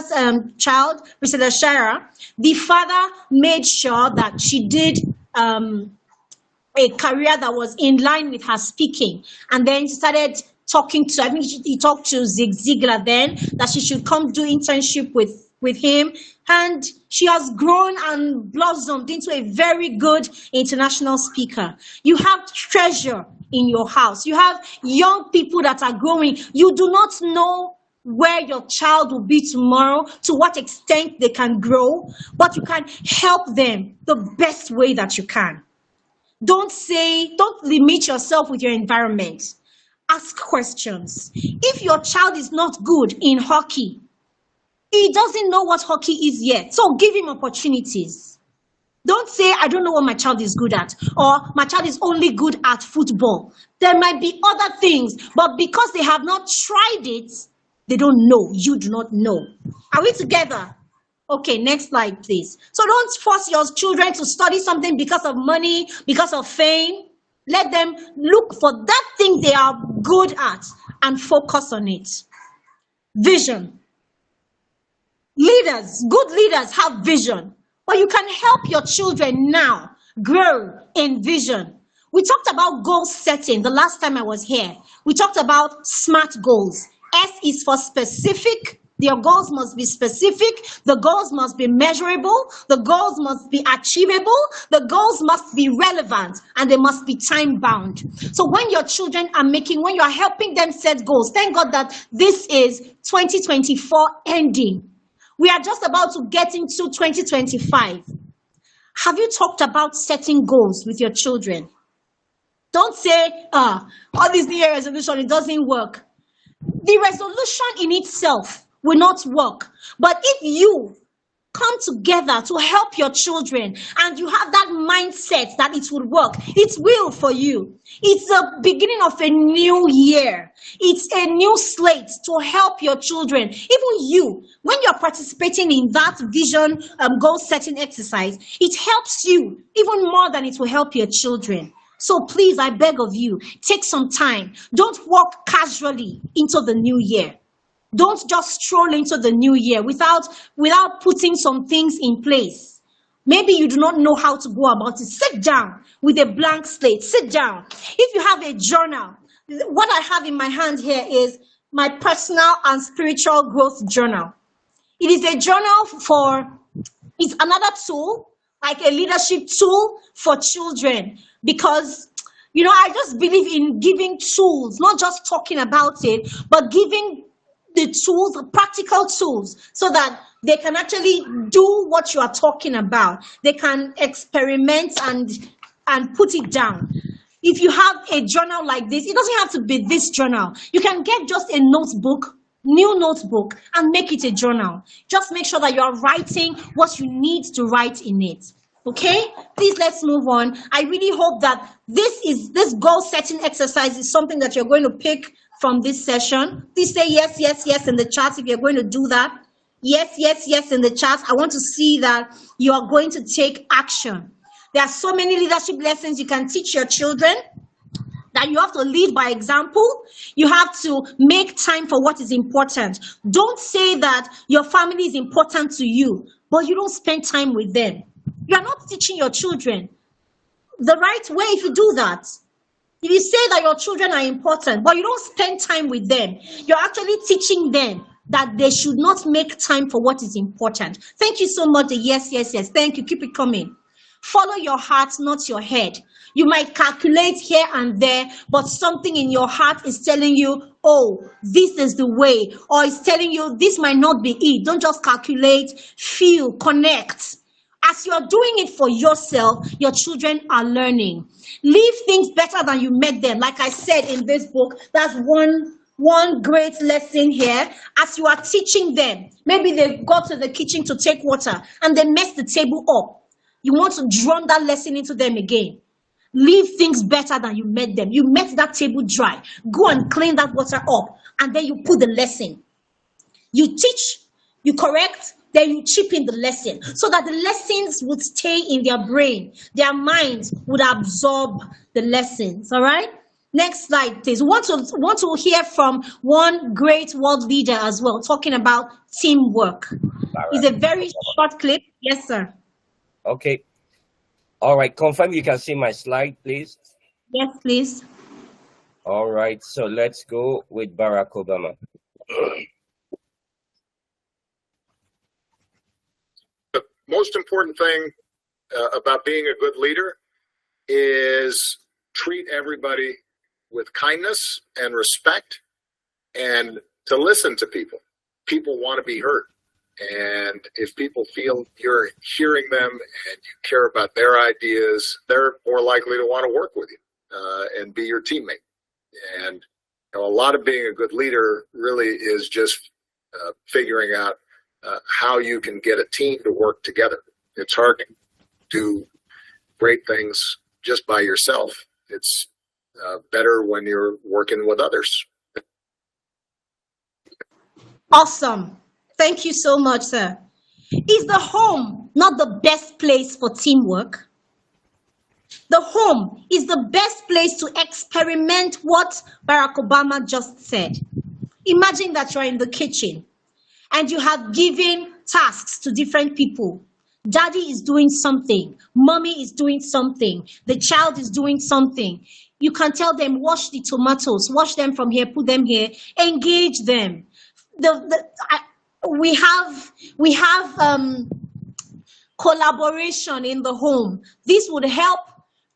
child, Priscilla Shirer, the father made sure that she did a career that was in line with her speaking. And then she started talking to, I think he talked to Zig Ziglar then, that she should come do internship with him. And she has grown and blossomed into a very good international speaker. You have treasure in your house. You have young people that are growing. You do not know where your child will be tomorrow, to what extent they can grow, but you can help them the best way that you can. Don't limit yourself with your environment. Ask questions. If your child is not good in hockey, he doesn't know what hockey is yet, so give him opportunities. Don't say, I don't know what my child is good at, or my child is only good at football. There might be other things, but because they have not tried it, they don't know. You do not know. Are we together? Okay, next slide, please. So don't force your children to study something because of money, because of fame. Let them look for that thing they are good at and focus on it. Vision. Good leaders have vision, but you can help your children now grow in vision. We talked about goal setting the last time I was here. We talked about SMART goals. S is for specific. Your goals must be specific. The goals must be measurable. The goals must be achievable. The goals must be relevant, and they must be time bound. So when your children are when you are helping them set goals, thank God that this is 2024 ending. We are just about to get into 2025. Have you talked about setting goals with your children? Don't say, all this New Year resolution, it doesn't work. The resolution in itself will not work. But if you come together to help your children and you have that mindset that it will work, it will for you. It's the beginning of a new year. It's a new slate to help your children. Even you, when you're participating in that vision goal setting exercise, it helps you even more than it will help your children. So please, I beg of you, take some time. Don't walk casually into the new year. Don't just stroll into the new year without putting some things in place. Maybe you do not know how to go about it. Sit down with a blank slate. Sit down. If you have a journal, what I have in my hand here is my personal and spiritual growth journal. It is a journal it's another tool, like a leadership tool for children, because I just believe in giving tools, not just talking about it, but giving the tools, the practical tools, so that they can actually do what you are talking about. They can experiment and put it down. If you have a journal like this, it doesn't have to be this journal. You can get just a notebook, new notebook, and make it a journal. Just make sure that you are writing what you need to write in it. Okay, please, let's move on. I really hope that this goal setting exercise is something that you're going to pick from this session. Please say yes, yes, yes in the chat if you're going to do that. Yes, yes, yes in the chat. I want to see that you are going to take action. There are so many leadership lessons you can teach your children, that you have to lead by example. You have to make time for what is important. Don't say that your family is important to you, but you don't spend time with them. You are not teaching your children the right way if you do that. If you say that your children are important, but you don't spend time with them, you're actually teaching them that they should not make time for what is important. Thank you so much. Yes, yes, yes. Thank you. Keep it coming. Follow your heart, not your head. You might calculate here and there, but something in your heart is telling you, oh, this is the way, or it's telling you this might not be it. Don't just calculate, feel, connect. As you're doing it for yourself, your children are learning. Leave things better than you met them. Like I said in this book, that's one great lesson here. As you are teaching them, maybe they got to the kitchen to take water and they messed the table up. You want to drum that lesson into them again. Leave things better than you met them. You met that table dry. Go and clean that water up, and then you put the lesson. You teach, you correct, then you chip in the lesson so that the lessons would stay in their brain. Their minds would absorb the lessons, all right? Next slide, please. We want to hear from one great world leader as well, talking about teamwork. It's a very short clip. Yes, sir. Okay. All right. Confirm you can see my slide, please. Yes, please. All right. So let's go with Barack Obama. The most important thing about being a good leader is treat everybody with kindness and respect, and to listen to people. People want to be heard. And if people feel you're hearing them and you care about their ideas, they're more likely to want to work with you and be your teammate. And a lot of being a good leader really is just figuring out how you can get a team to work together. It's hard to do great things just by yourself. It's better when you're working with others. Awesome. Thank you so much, sir. Is the home not the best place for teamwork? The home is the best place to experiment what Barack Obama just said. Imagine that you're in the kitchen and you have given tasks to different people. Daddy is doing something. Mommy is doing something. The child is doing something. You can tell them, wash the tomatoes, wash them from here, put them here, engage them. We have collaboration in the home. This would help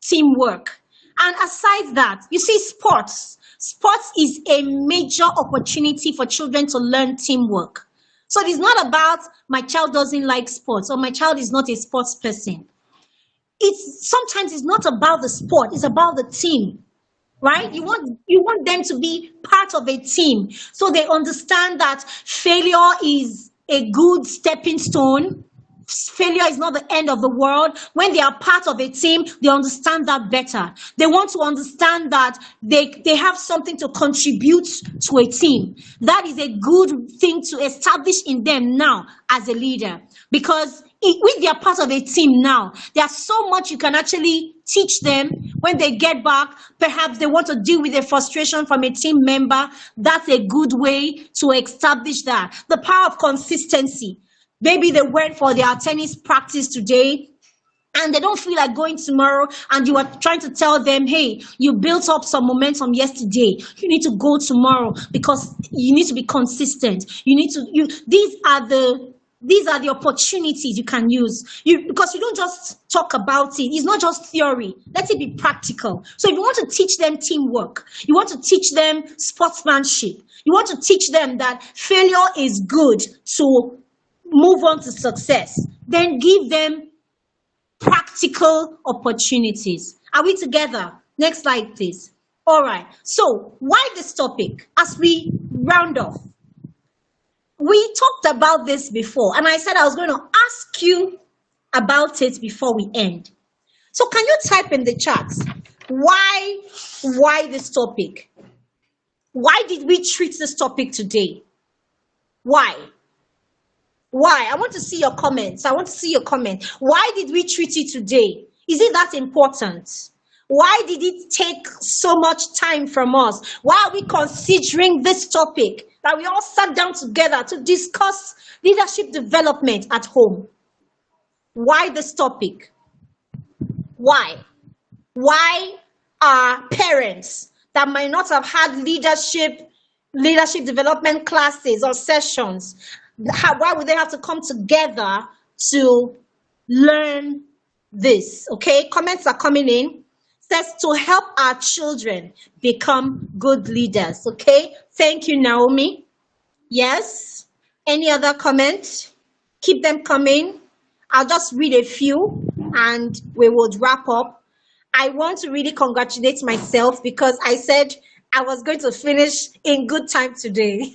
teamwork. And aside that, you see, sports is a major opportunity for children to learn teamwork. So it's not about my child doesn't like sports or my child is not a sports person. Sometimes it's not about the sport, it's about the team. Right? You want them to be part of a team so they understand that failure is a good stepping stone. Failure is not the end of the world. When they are part of a team, they understand that better. They want to understand that they have something to contribute to a team. That is a good thing to establish in them now as a leader. Because when they are part of a team now, there's so much you can actually teach them when they get back. Perhaps they want to deal with a frustration from a team member. That's a good way to establish that. The power of consistency. Maybe they went for their tennis practice today and they don't feel like going tomorrow, and you are trying to tell them, hey, you built up some momentum yesterday. You need to go tomorrow because you need to be consistent. These are the opportunities you can use. Because you don't just talk about it. It's not just theory. Let it be practical. So if you want to teach them teamwork, you want to teach them sportsmanship, you want to teach them that failure is good to move on to success, then give them practical opportunities. Are we together? Next slide, please. All right. So why this topic as we round off? We talked about this before, and I said I was going to ask you about it before we end. So can you type in the chat, why this topic? Why did we treat this topic today? Why? I want to see your comments. Why did we treat it today? Is it that important? Why did it take so much time from us? Why are we considering this topic that we all sat down together to discuss leadership development at home? Why this topic? Why? Why are parents that might not have had leadership development classes or sessions, why would they have to come together to learn this? Okay, comments are coming in. Says to help our children become good leaders. Okay, thank you, Naomi. Yes, any other comment? Keep them coming. I'll just read a few and we will wrap up. I want to really congratulate myself because I said I was going to finish in good time today.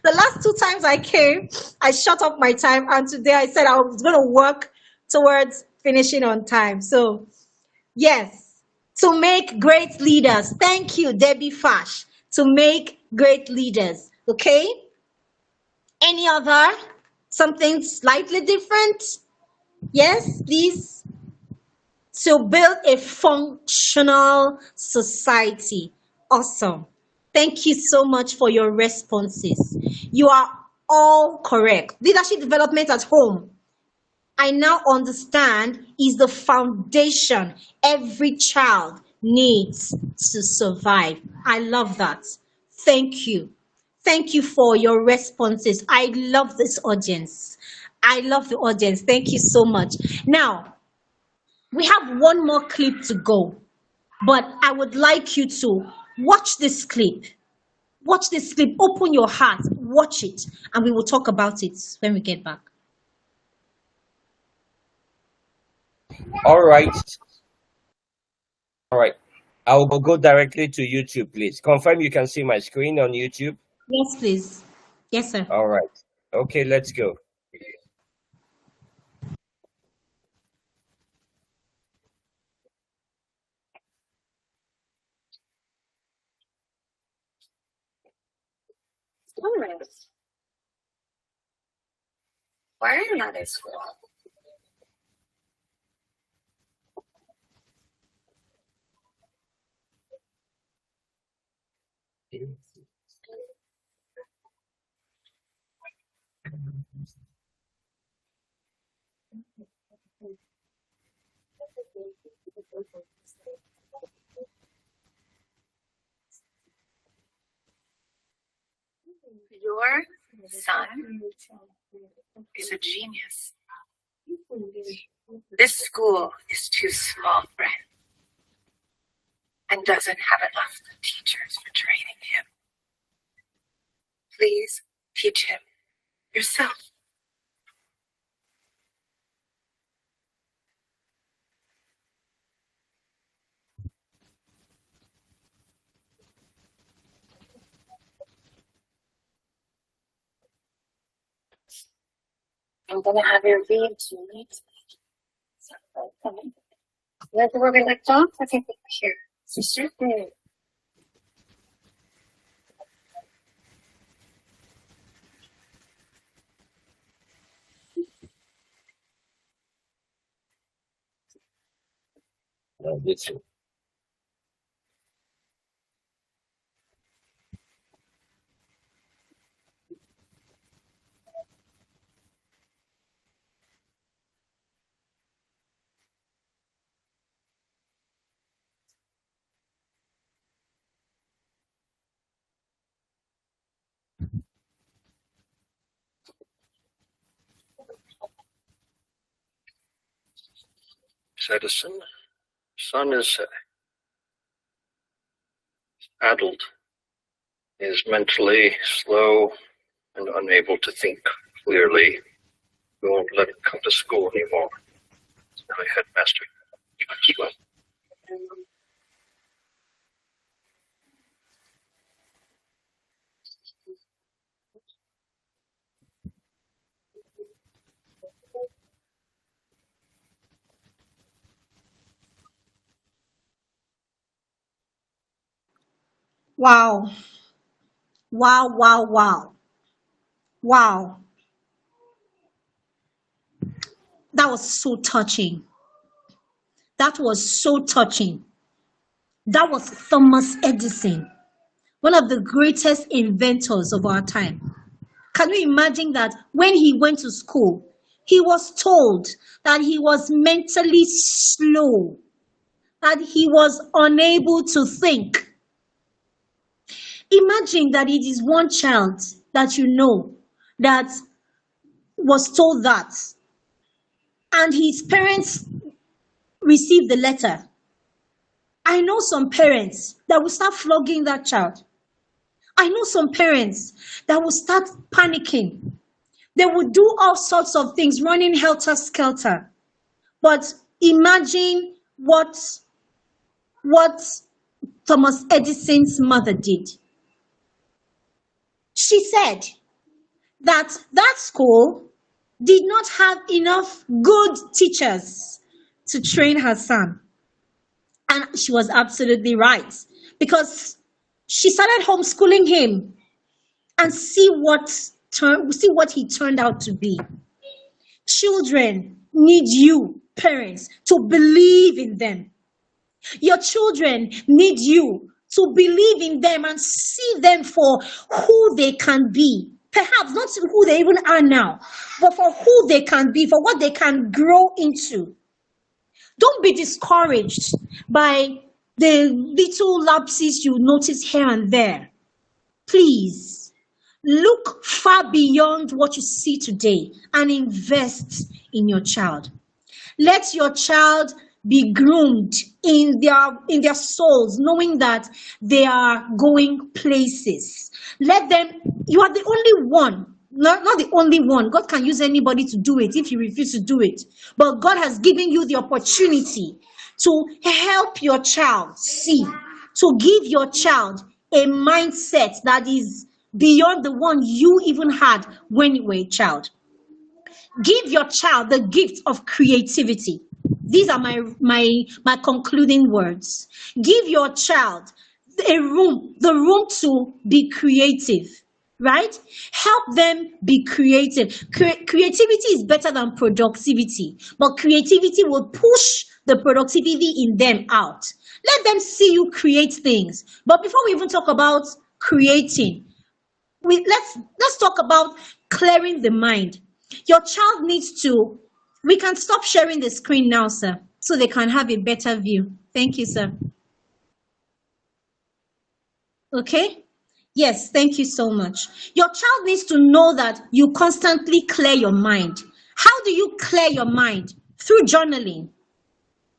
The last 2 times I came, I shut up my time, and today I said I was going to work towards finishing on time. So, yes, to make great leaders. Thank you, Debbie Fash. To make great leaders. Okay? Any other? Something slightly different? Yes, please. To build a functional society. Awesome. Thank you so much for your responses. You are all correct. Leadership development at home, I now understand, is the foundation every child needs to survive. I love that. Thank you. Thank you for your responses. I love this audience. I love the audience. Thank you so much. Now, we have one more clip to go, but I would like you to watch this clip. Watch this clip. Open your heart. Watch it. And we will talk about it when we get back. All right. All right. I'll go directly to YouTube, please. Confirm you can see my screen on YouTube. Yes, please. Yes, sir. All right. Okay, let's go. Tourists. Why are you not at school? Your son is a genius. This school is too small for him and doesn't have enough teachers for training him. Please teach him yourself. I'm gonna have your read tonight. Where's the word we left off? I think we're here. Sister. This one. Edison. Son is adult, is mentally slow and unable to think clearly. We won't let him come to school anymore. Now headmaster. Well, Wow. Wow, wow, wow. Wow. That was so touching. That was so touching. That was Thomas Edison, one of the greatest inventors of our time. Can you imagine that when he went to school, he was told that he was mentally slow, that he was unable to think. Imagine that it is one child that you know that was told that, and his parents received the letter. I know some parents that will start flogging that child. I know some parents that will start panicking. They will do all sorts of things, running helter-skelter. But imagine what Thomas Edison's mother did. She said that school did not have enough good teachers to train her son. And she was absolutely right, because she started homeschooling him and see what he turned out to be. Children need you, parents, to believe in them. Your children need you to believe in them and see them for who they can be. Perhaps not who they even are now, but for who they can be, for what they can grow into. Don't be discouraged by the little lapses you notice here and there. Please, look far beyond what you see today and invest in your child. Let your child be groomed in their souls, knowing that they are going places. Let them, you are the only one, not the only one. God can use anybody to do it if you refuse to do it. But God has given you the opportunity to help your child see, to give your child a mindset that is beyond the one you even had when you were a child. Give your child the gift of creativity. These are my concluding words. Give your child the room to be creative, right? Help them be creative. Creativity is better than productivity, but creativity will push the productivity in them out. Let them see you create things. But before we even talk about creating, let's talk about clearing the mind. Your child needs to, we can stop sharing the screen now, sir, so they can have a better view. Thank you, sir. Okay? Yes, thank you so much. Your child needs to know that you constantly clear your mind. How do you clear your mind? Through journaling.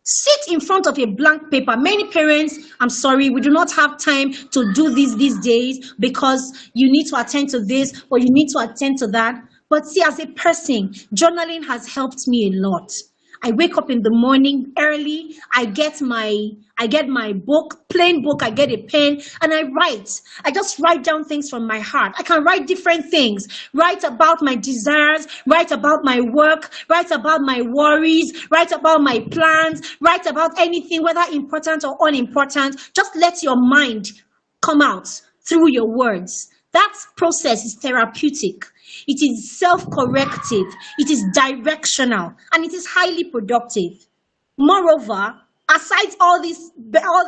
Sit in front of a blank paper. Many parents, I'm sorry, we do not have time to do this these days because you need to attend to this or you need to attend to that. But see, as a person, journaling has helped me a lot. I wake up in the morning early, I get my book, plain book, I get a pen, and I write. I just write down things from my heart. I can write different things, write about my desires, write about my work, write about my worries, write about my plans, write about anything, whether important or unimportant. Just let your mind come out through your words. That process is therapeutic. It is self-corrective, it is directional, and it is highly productive. Moreover, aside all these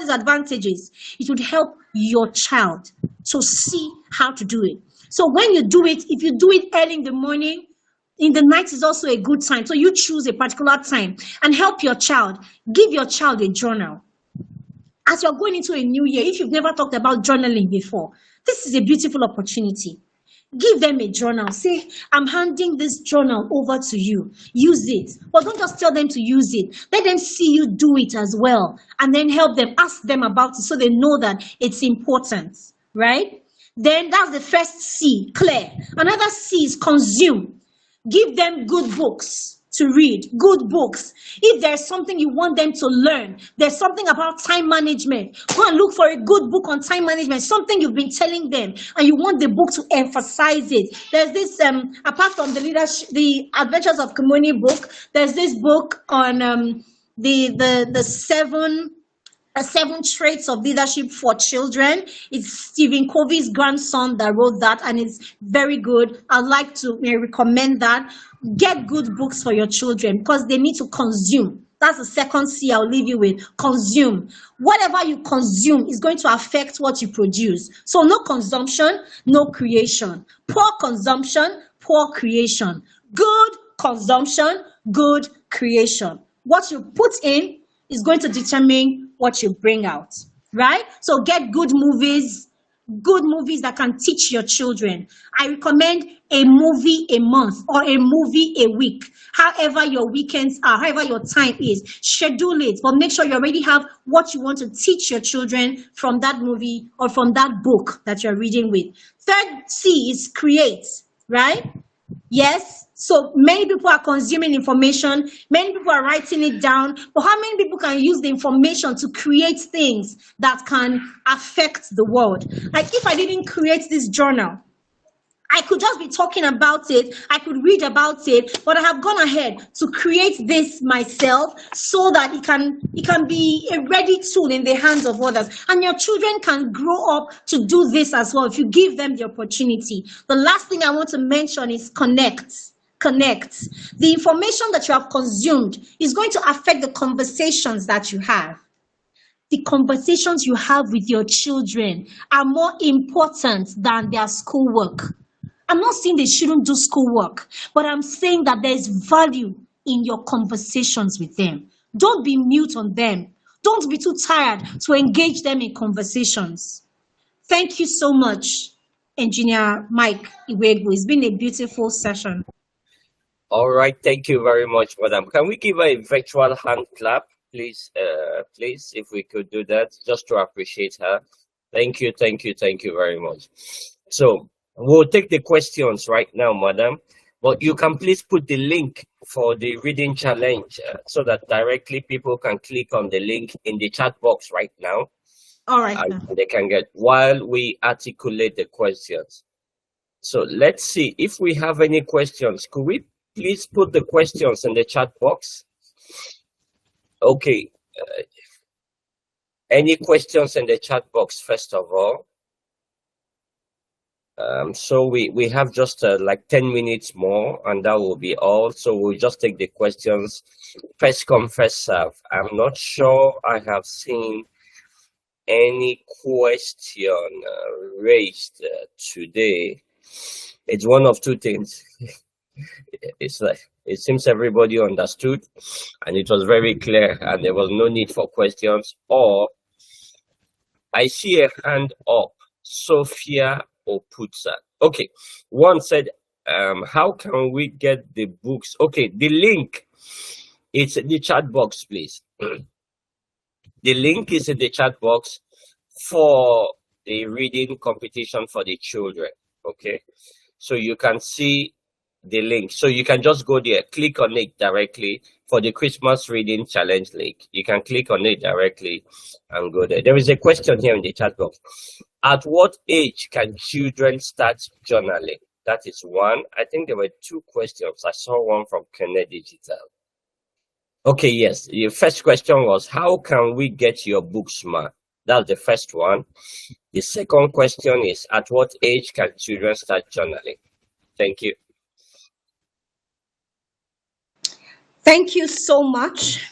advantages, it would help your child to see how to do it. So when you do it, if you do it early in the morning, in the night is also a good time. So you choose a particular time and help your child. Give your child a journal. As you're going into a new year, if you've never talked about journaling before, this is a beautiful opportunity. Give them a journal. Say, I'm handing this journal over to you. Use it. But don't just tell them to use it. Let them see you do it as well. And then help them, ask them about it so they know that it's important. Right? Then that's the first C, clear. Another C is consume. Give them good books to read, good books. If there's something you want them to learn, there's something about time management, go and look for a good book on time management, something you've been telling them, and you want the book to emphasize it. There's this, apart from the Adventures of Kimoni book, there's this book on the seven traits of leadership for children. It's Stephen Covey's grandson that wrote that, and it's very good. I'd like to recommend that. Get good books for your children because they need to consume. That's the second C I'll leave you with. Consume. Whatever you consume is going to affect what you produce. So no consumption, no creation. Poor consumption, poor creation. Good consumption, good creation. What you put in is going to determine what you bring out, right? So get good movies that can teach your children. I recommend a movie a month or a movie a week. However your weekends are, however your time is, schedule it, but make sure you already have what you want to teach your children from that movie or from that book that you're reading with. Third C is create, right? Yes. So many people are consuming information, many people are writing it down, but how many people can use the information to create things that can affect the world? Like if I didn't create this journal, I could just be talking about it, I could read about it, but I have gone ahead to create this myself so that it can be a ready tool in the hands of others. And your children can grow up to do this as well if you give them the opportunity. The last thing I want to mention is connect. The information that you have consumed is going to affect the conversations that you have. The conversations you have with your children are more important than their schoolwork. I'm not saying they shouldn't do schoolwork, but I'm saying that there's value in your conversations with them. Don't be mute on them. Don't be too tired to engage them in conversations. Thank you so much, Engineer Mike Iwegbu. It's been a beautiful session. All right, thank you very much, madam. Can we give a virtual hand clap please, please, if we could do that, just to appreciate her. Thank you very much. So we'll take the questions right now, madam. But you can please put the link for the reading challenge so that directly people can click on the link in the chat box right now. All right. And they can get while we articulate the questions. So let's see if we have any questions. Could we please put the questions in the chat box? Okay. Any questions in the chat box, first of all? So we have just like 10 minutes more, and that will be all. So we'll just take the questions. First come, first serve. I'm not sure I have seen any question raised today. It's one of two things. It's like it seems everybody understood, and it was very clear, and there was no need for questions. Or I see a hand up, Sophia Oputsa. Okay, one said, how can we get the books? Okay, the link is in the chat box, please. The link is in the chat box for the reading competition for the children. Okay, so you can see the link. So you can just go there, click on it directly for the Christmas reading challenge link. You can click on it directly and go there. There is a question here in the chat box. At what age can children start journaling? That is one. I think there were two questions. I saw one from Kennedy Digital. Okay, yes. Your first question was, how can we get your books, ma? That's the first one. The second question is, at what age can children start journaling? Thank you. Thank you so much.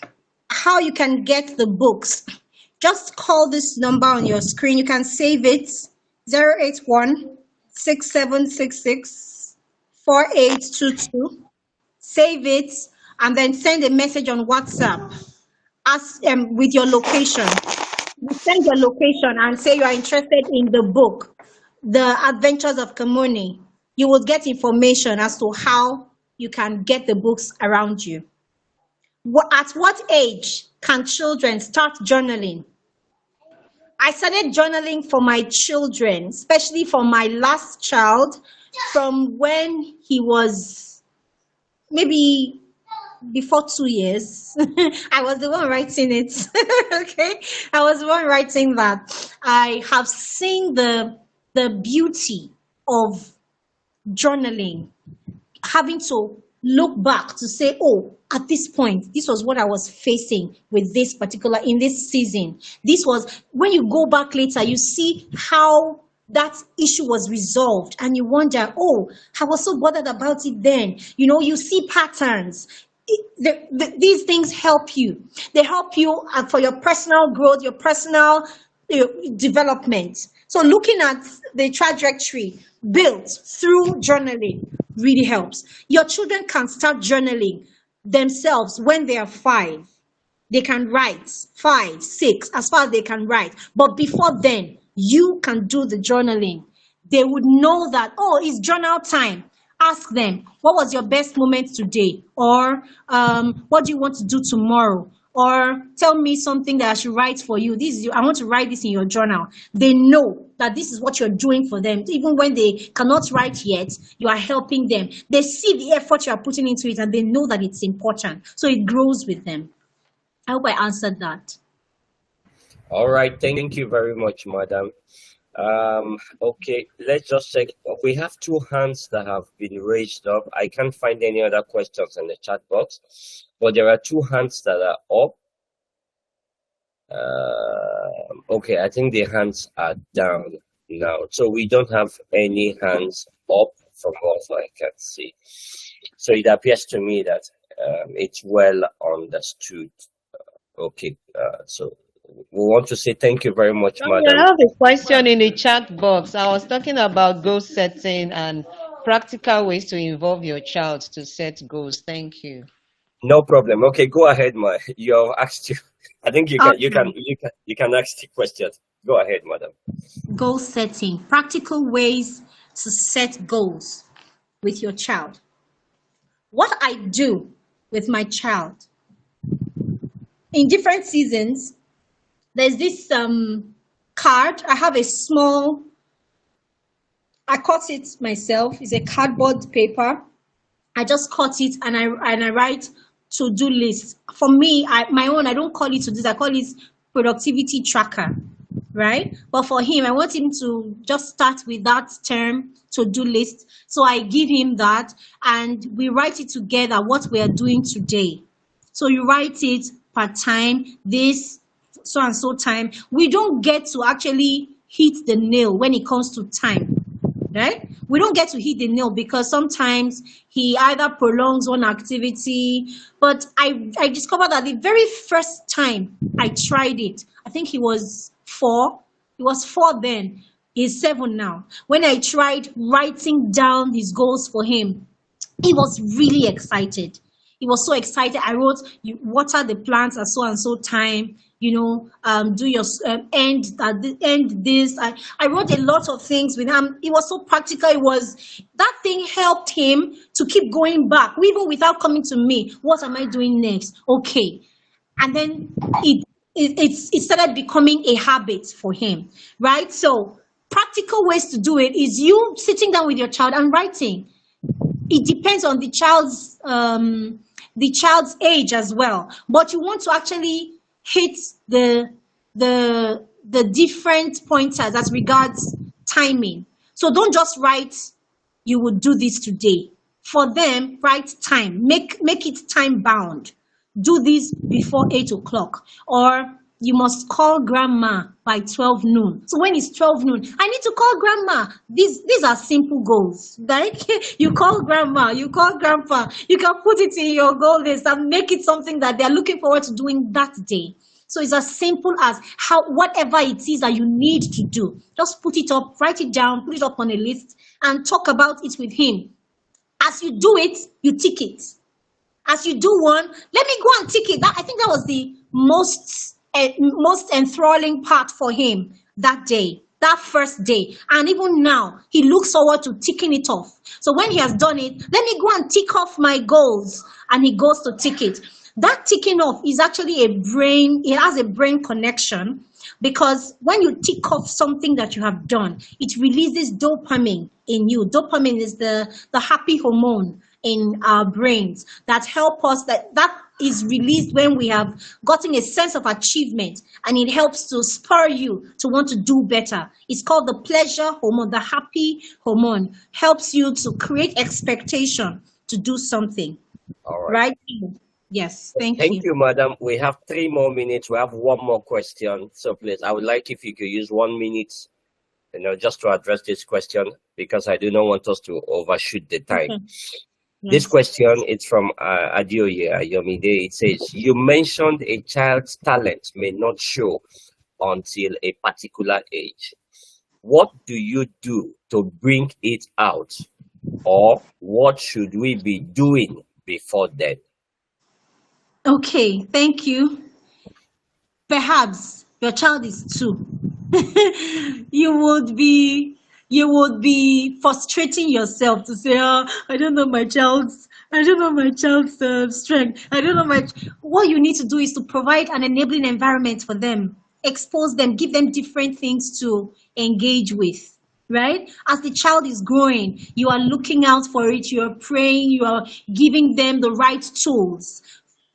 How you can get the books? Just call this number on your screen. You can save it, 081-6766-4822. Save it and then send a message on WhatsApp with your location. You send your location and say you are interested in the book, The Adventures of Kamoni. You will get information as to how you can get the books around you. At what age can children start journaling? I started journaling for my children, especially for my last child, from when he was maybe before 2 years. I was the one writing it. Okay, I was the one writing that. I have seen the beauty of journaling, having to look back to say, oh, at this point, this was what I was facing with this particular, in this season. This was, when you go back later, you see how that issue was resolved and you wonder, oh, I was so bothered about it then. You know, you see patterns. These things help you. They help you for your personal growth, your personal development. So looking at the trajectory built through journaling really helps. Your children can start journaling themselves when they are 5. They can write 5, 6, as far as they can write. But before then, you can do the journaling. They would know that, oh, it's journal time. Ask them, what was your best moment today? Or what do you want to do tomorrow? Or tell me something that I should write for you. I want to write this in your journal. They know that this is what you're doing for them. Even when they cannot write yet, you are helping them. They see the effort you are putting into it and they know that it's important. So it grows with them. I hope I answered that. All right. Thank you very much, madam. Okay, let's just check. We have 2 hands that have been raised up. I can't find any other questions in the chat box, but there are 2 hands that are up. Okay, I think the hands are down now. So we don't have any hands up from what I can see. So it appears to me that it's well understood. Okay, so we want to say thank you very much, madam. I have a question in the chat box. I was talking about goal setting and practical ways to involve your child to set goals. Thank you. No problem. Okay, go ahead, ma. You asked you. I think you can ask the question. Go ahead, madam. Goal setting, practical ways to set goals with your child. What I do with my child in different seasons, there's this card. I have a small, I cut it myself. It's a cardboard paper. I just cut it and I write to-do list. For me, my own, I don't call it to-do, I call it productivity tracker, right? But for him, I want him to just start with that term, to-do list. So I give him that and we write it together, what we are doing today. So you write it per time, this so and so time. We don't get to actually hit the nail when it comes to time, right? We don't get to hit the nail because sometimes he either prolongs one activity, but I discovered that the very first time I tried it, I think he was 4. He was 4 then. He's 7 now. When I tried writing down his goals for him, he was really excited. He was so excited. I wrote, you water the plants at so and so time, do your end this. I wrote a lot of things with him. It was so practical. That thing helped him to keep going back, even without coming to me. What am I doing next? Okay. And then it started becoming a habit for him, right? So practical ways to do it is you sitting down with your child and writing. It depends on the child's age as well, but you want to actually hit the different pointers as regards timing. So don't just write, you would do this today. For them, write time. Make it time bound. Do this before 8 o'clock, or you must call grandma by 12 noon. So when it's 12 noon, I need to call grandma. These are simple goals. Like you call grandma, you call grandpa. You can put it in your goal list and make it something that they're looking forward to doing that day. So it's as simple as whatever it is that you need to do, just put it up, write it down, put it up on a list, and talk about it with him. As you do it, you tick it. As you do one, let me go and tick it. I think that was the most enthralling part for him that day, that first day. And even now, he looks forward to ticking it off. So when he has done it, let me go and tick off my goals. And he goes to tick it. That ticking off is actually it has a brain connection, because when you tick off something that you have done, it releases dopamine in you. Dopamine is the happy hormone in our brains that help us, that is released when we have gotten a sense of achievement, and it helps to spur you to want to do better. It's called the pleasure hormone. The happy hormone helps you to create expectation to do something. All right. Right? Yes, thank you. Thank you, madam. We have 3 more minutes. We have 1 more question. So please, I would like if you could use 1 minute, just to address this question, because I do not want us to overshoot the time. Yes. This question is from Adioye Ayomide. It says, you mentioned a child's talent may not show until a particular age. What do you do to bring it out? Or what should we be doing before then? Okay, thank you. Perhaps your child is 2. You would be frustrating yourself to say, I don't know my child's strength. I don't know what you need to do is to provide an enabling environment for them, expose them, give them different things to engage with, right? As the child is growing, you are looking out for it, you are praying, you are giving them the right tools.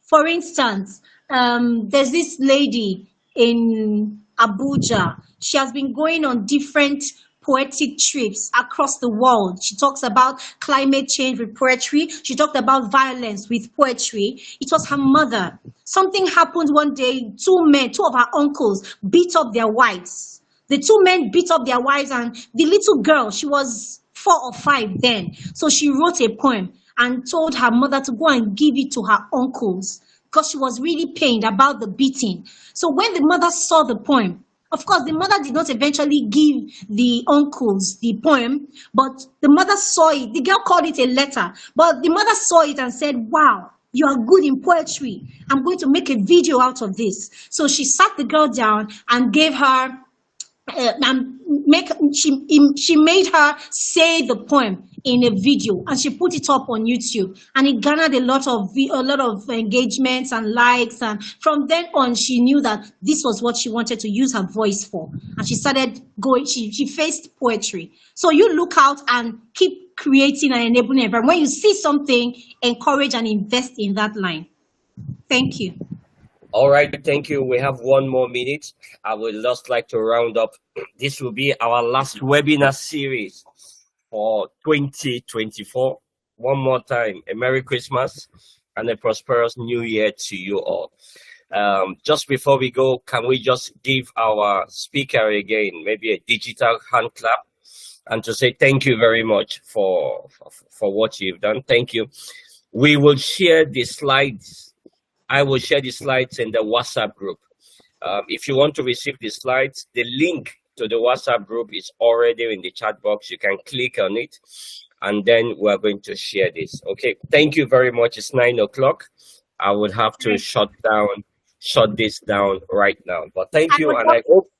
For instance, there's this lady in Abuja. She has been going on different poetic trips across the world. She talks about climate change with poetry. She talked about violence with poetry. It was her mother. Something happened one day. 2 of her uncles beat up their wives. The 2 men beat up their wives, and the little girl, she was 4 or 5 then. So she wrote a poem and told her mother to go and give it to her uncles, because she was really pained about the beating. So when the mother saw the poem, of course, the mother did not eventually give the uncles the poem, but the mother saw it. The girl called it a letter, but the mother saw it and said, wow, you are good in poetry. I'm going to make a video out of this. So she sat the girl down and gave her, she made her say the poem in a video, and she put it up on YouTube, and it garnered a lot of engagements and likes. And from then on, she knew that this was what she wanted to use her voice for, and she started going. She faced poetry. So you look out and keep creating and enabling environment. When you see something, encourage and invest in that line. Thank you. All right, thank you. We have 1 more minute. I would just like to round up. This will be our last webinar series for 2024. One more time, a Merry Christmas and a prosperous New Year to you all. Just before we go, can we just give our speaker again, maybe a digital hand clap, and to say thank you very much for what you've done. Thank you. We will share the slides. I will share the slides in the WhatsApp group. If you want to receive the slides, the link to the WhatsApp group is already in the chat box. You can click on it, and then we're going to share this. Okay, thank you very much. It's 9 o'clock. I would have to shut this down right now. But thank you, and I hope.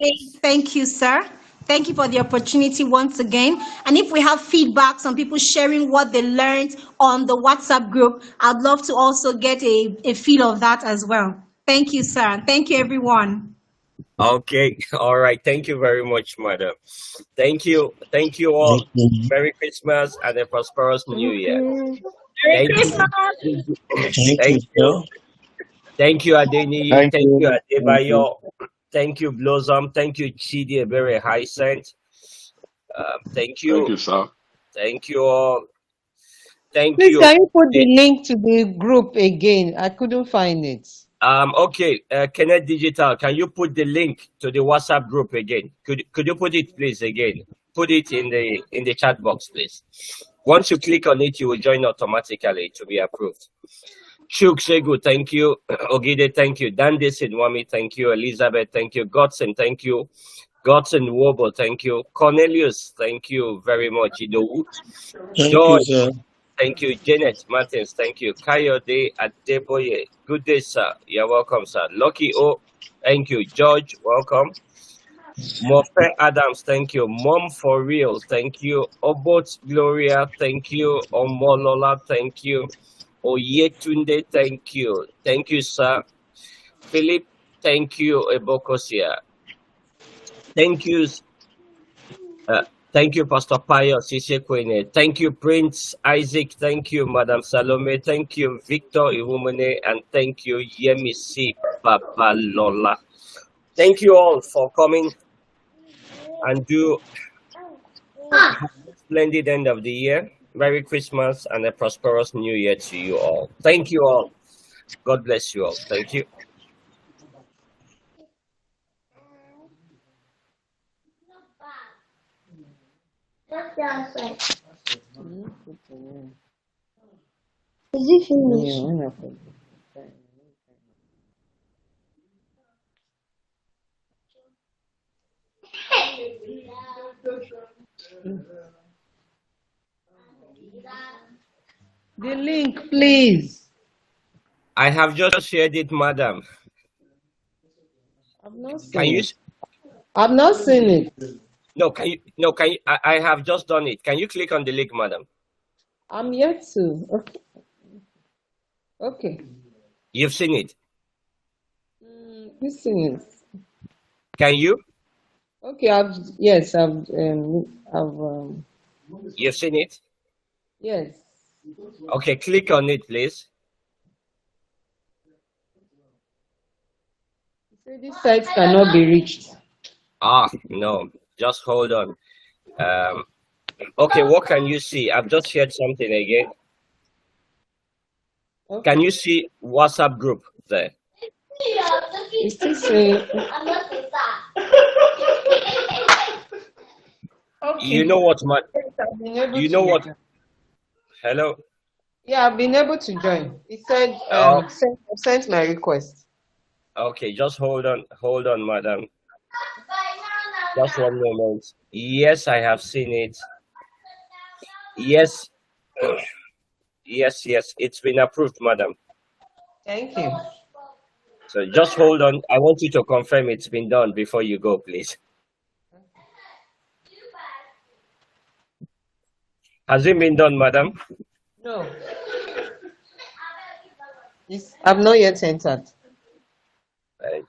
Thank you, sir. Thank you for the opportunity once again. And if we have feedback, some people sharing what they learned on the WhatsApp group, I'd love to also get a feel of that as well. Thank you, sir. Thank you, everyone. Okay. All right. Thank you very much, madam. Thank you. Thank you all. Thank you. Merry Christmas and a prosperous New Year. Merry Thank Christmas. you. Thank you. Thank you, Adeni. Thank Thank you. you, Thank you. Adebayo. Thank you, Blossom. Thank you, Chidi, a very high cent. Thank you. Thank you, sir. Thank you all. Thank Please, you. can you put the link to the group again? I couldn't find it. Okay, Kenneth Digital, can you put the link to the WhatsApp group again? Could you put it, please, again? Put it in the chat box, please. Once you click on it, you will join automatically to be approved. Chuk Segu, thank you. Ogide, thank you. Dande Sidwami, thank you. Elizabeth, thank you. Godson, thank you. Godson Wobo, thank you. Cornelius, thank you very much. Idowu. Thank Joy, you, sir. thank you. Janet Martins, thank you. Kayode Adeboye, good day, sir. You're welcome, sir. Lucky O, thank you. George, welcome. Mofe Adams, thank you. Mom for real, thank you. Obot Gloria, thank you. Omolola, thank you. Oyetunde, thank you. Thank you, sir. Philip, thank you. Ebokosia. Thank you. Thank you, Pastor Payo Sisekwene. Thank you, Prince Isaac. Thank you, Madam Salome. Thank you, Victor Iwumene. And thank you, Yemisi Papalola. Thank you all for coming and do a splendid end of the year. Merry Christmas and a prosperous New Year to you all. Thank you all. God bless you all. Thank you. Is it finished? The link, please. I have just shared it, madam. I've not seen Can you? it. I've not seen it. No, can you? No, can you? I have just done it. Can you click on the link, madam? I'm yet to. Okay. Okay. You've seen it. This thing is. Can you? Okay. Yes. I've. You've seen it. Yes. Okay, click on it, please. So this site cannot be reached. Ah, no. Just hold on. Okay, what can you see? I've just shared something again. Okay. Can you see WhatsApp group there? It's still saying. Okay. You know what, man? You know what? Join. Hello. Yeah, I've been able to join. It said sent my request. Okay, just hold on, madam. Just one moment. Yes, I have seen it. Yes. Yes, it's been approved, madam. Thank you. So just hold on. I want you to confirm it's been done before you go, please. Has it been done, madam? No. I've not yet entered. Okay.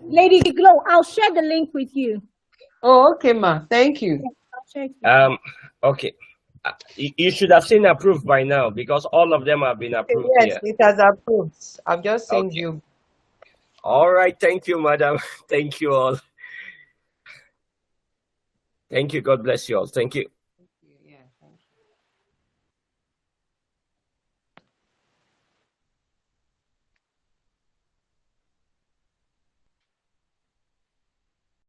Lady Glow, I'll share the link with you. Oh, okay, ma. Thank you. I'll share it with you. Okay. You should have seen approved by now because all of them have been approved Yes, here. it has approved. I've just seen Okay. you. All right. Thank you, madam. Thank you all. Thank you. God bless you all. Thank you.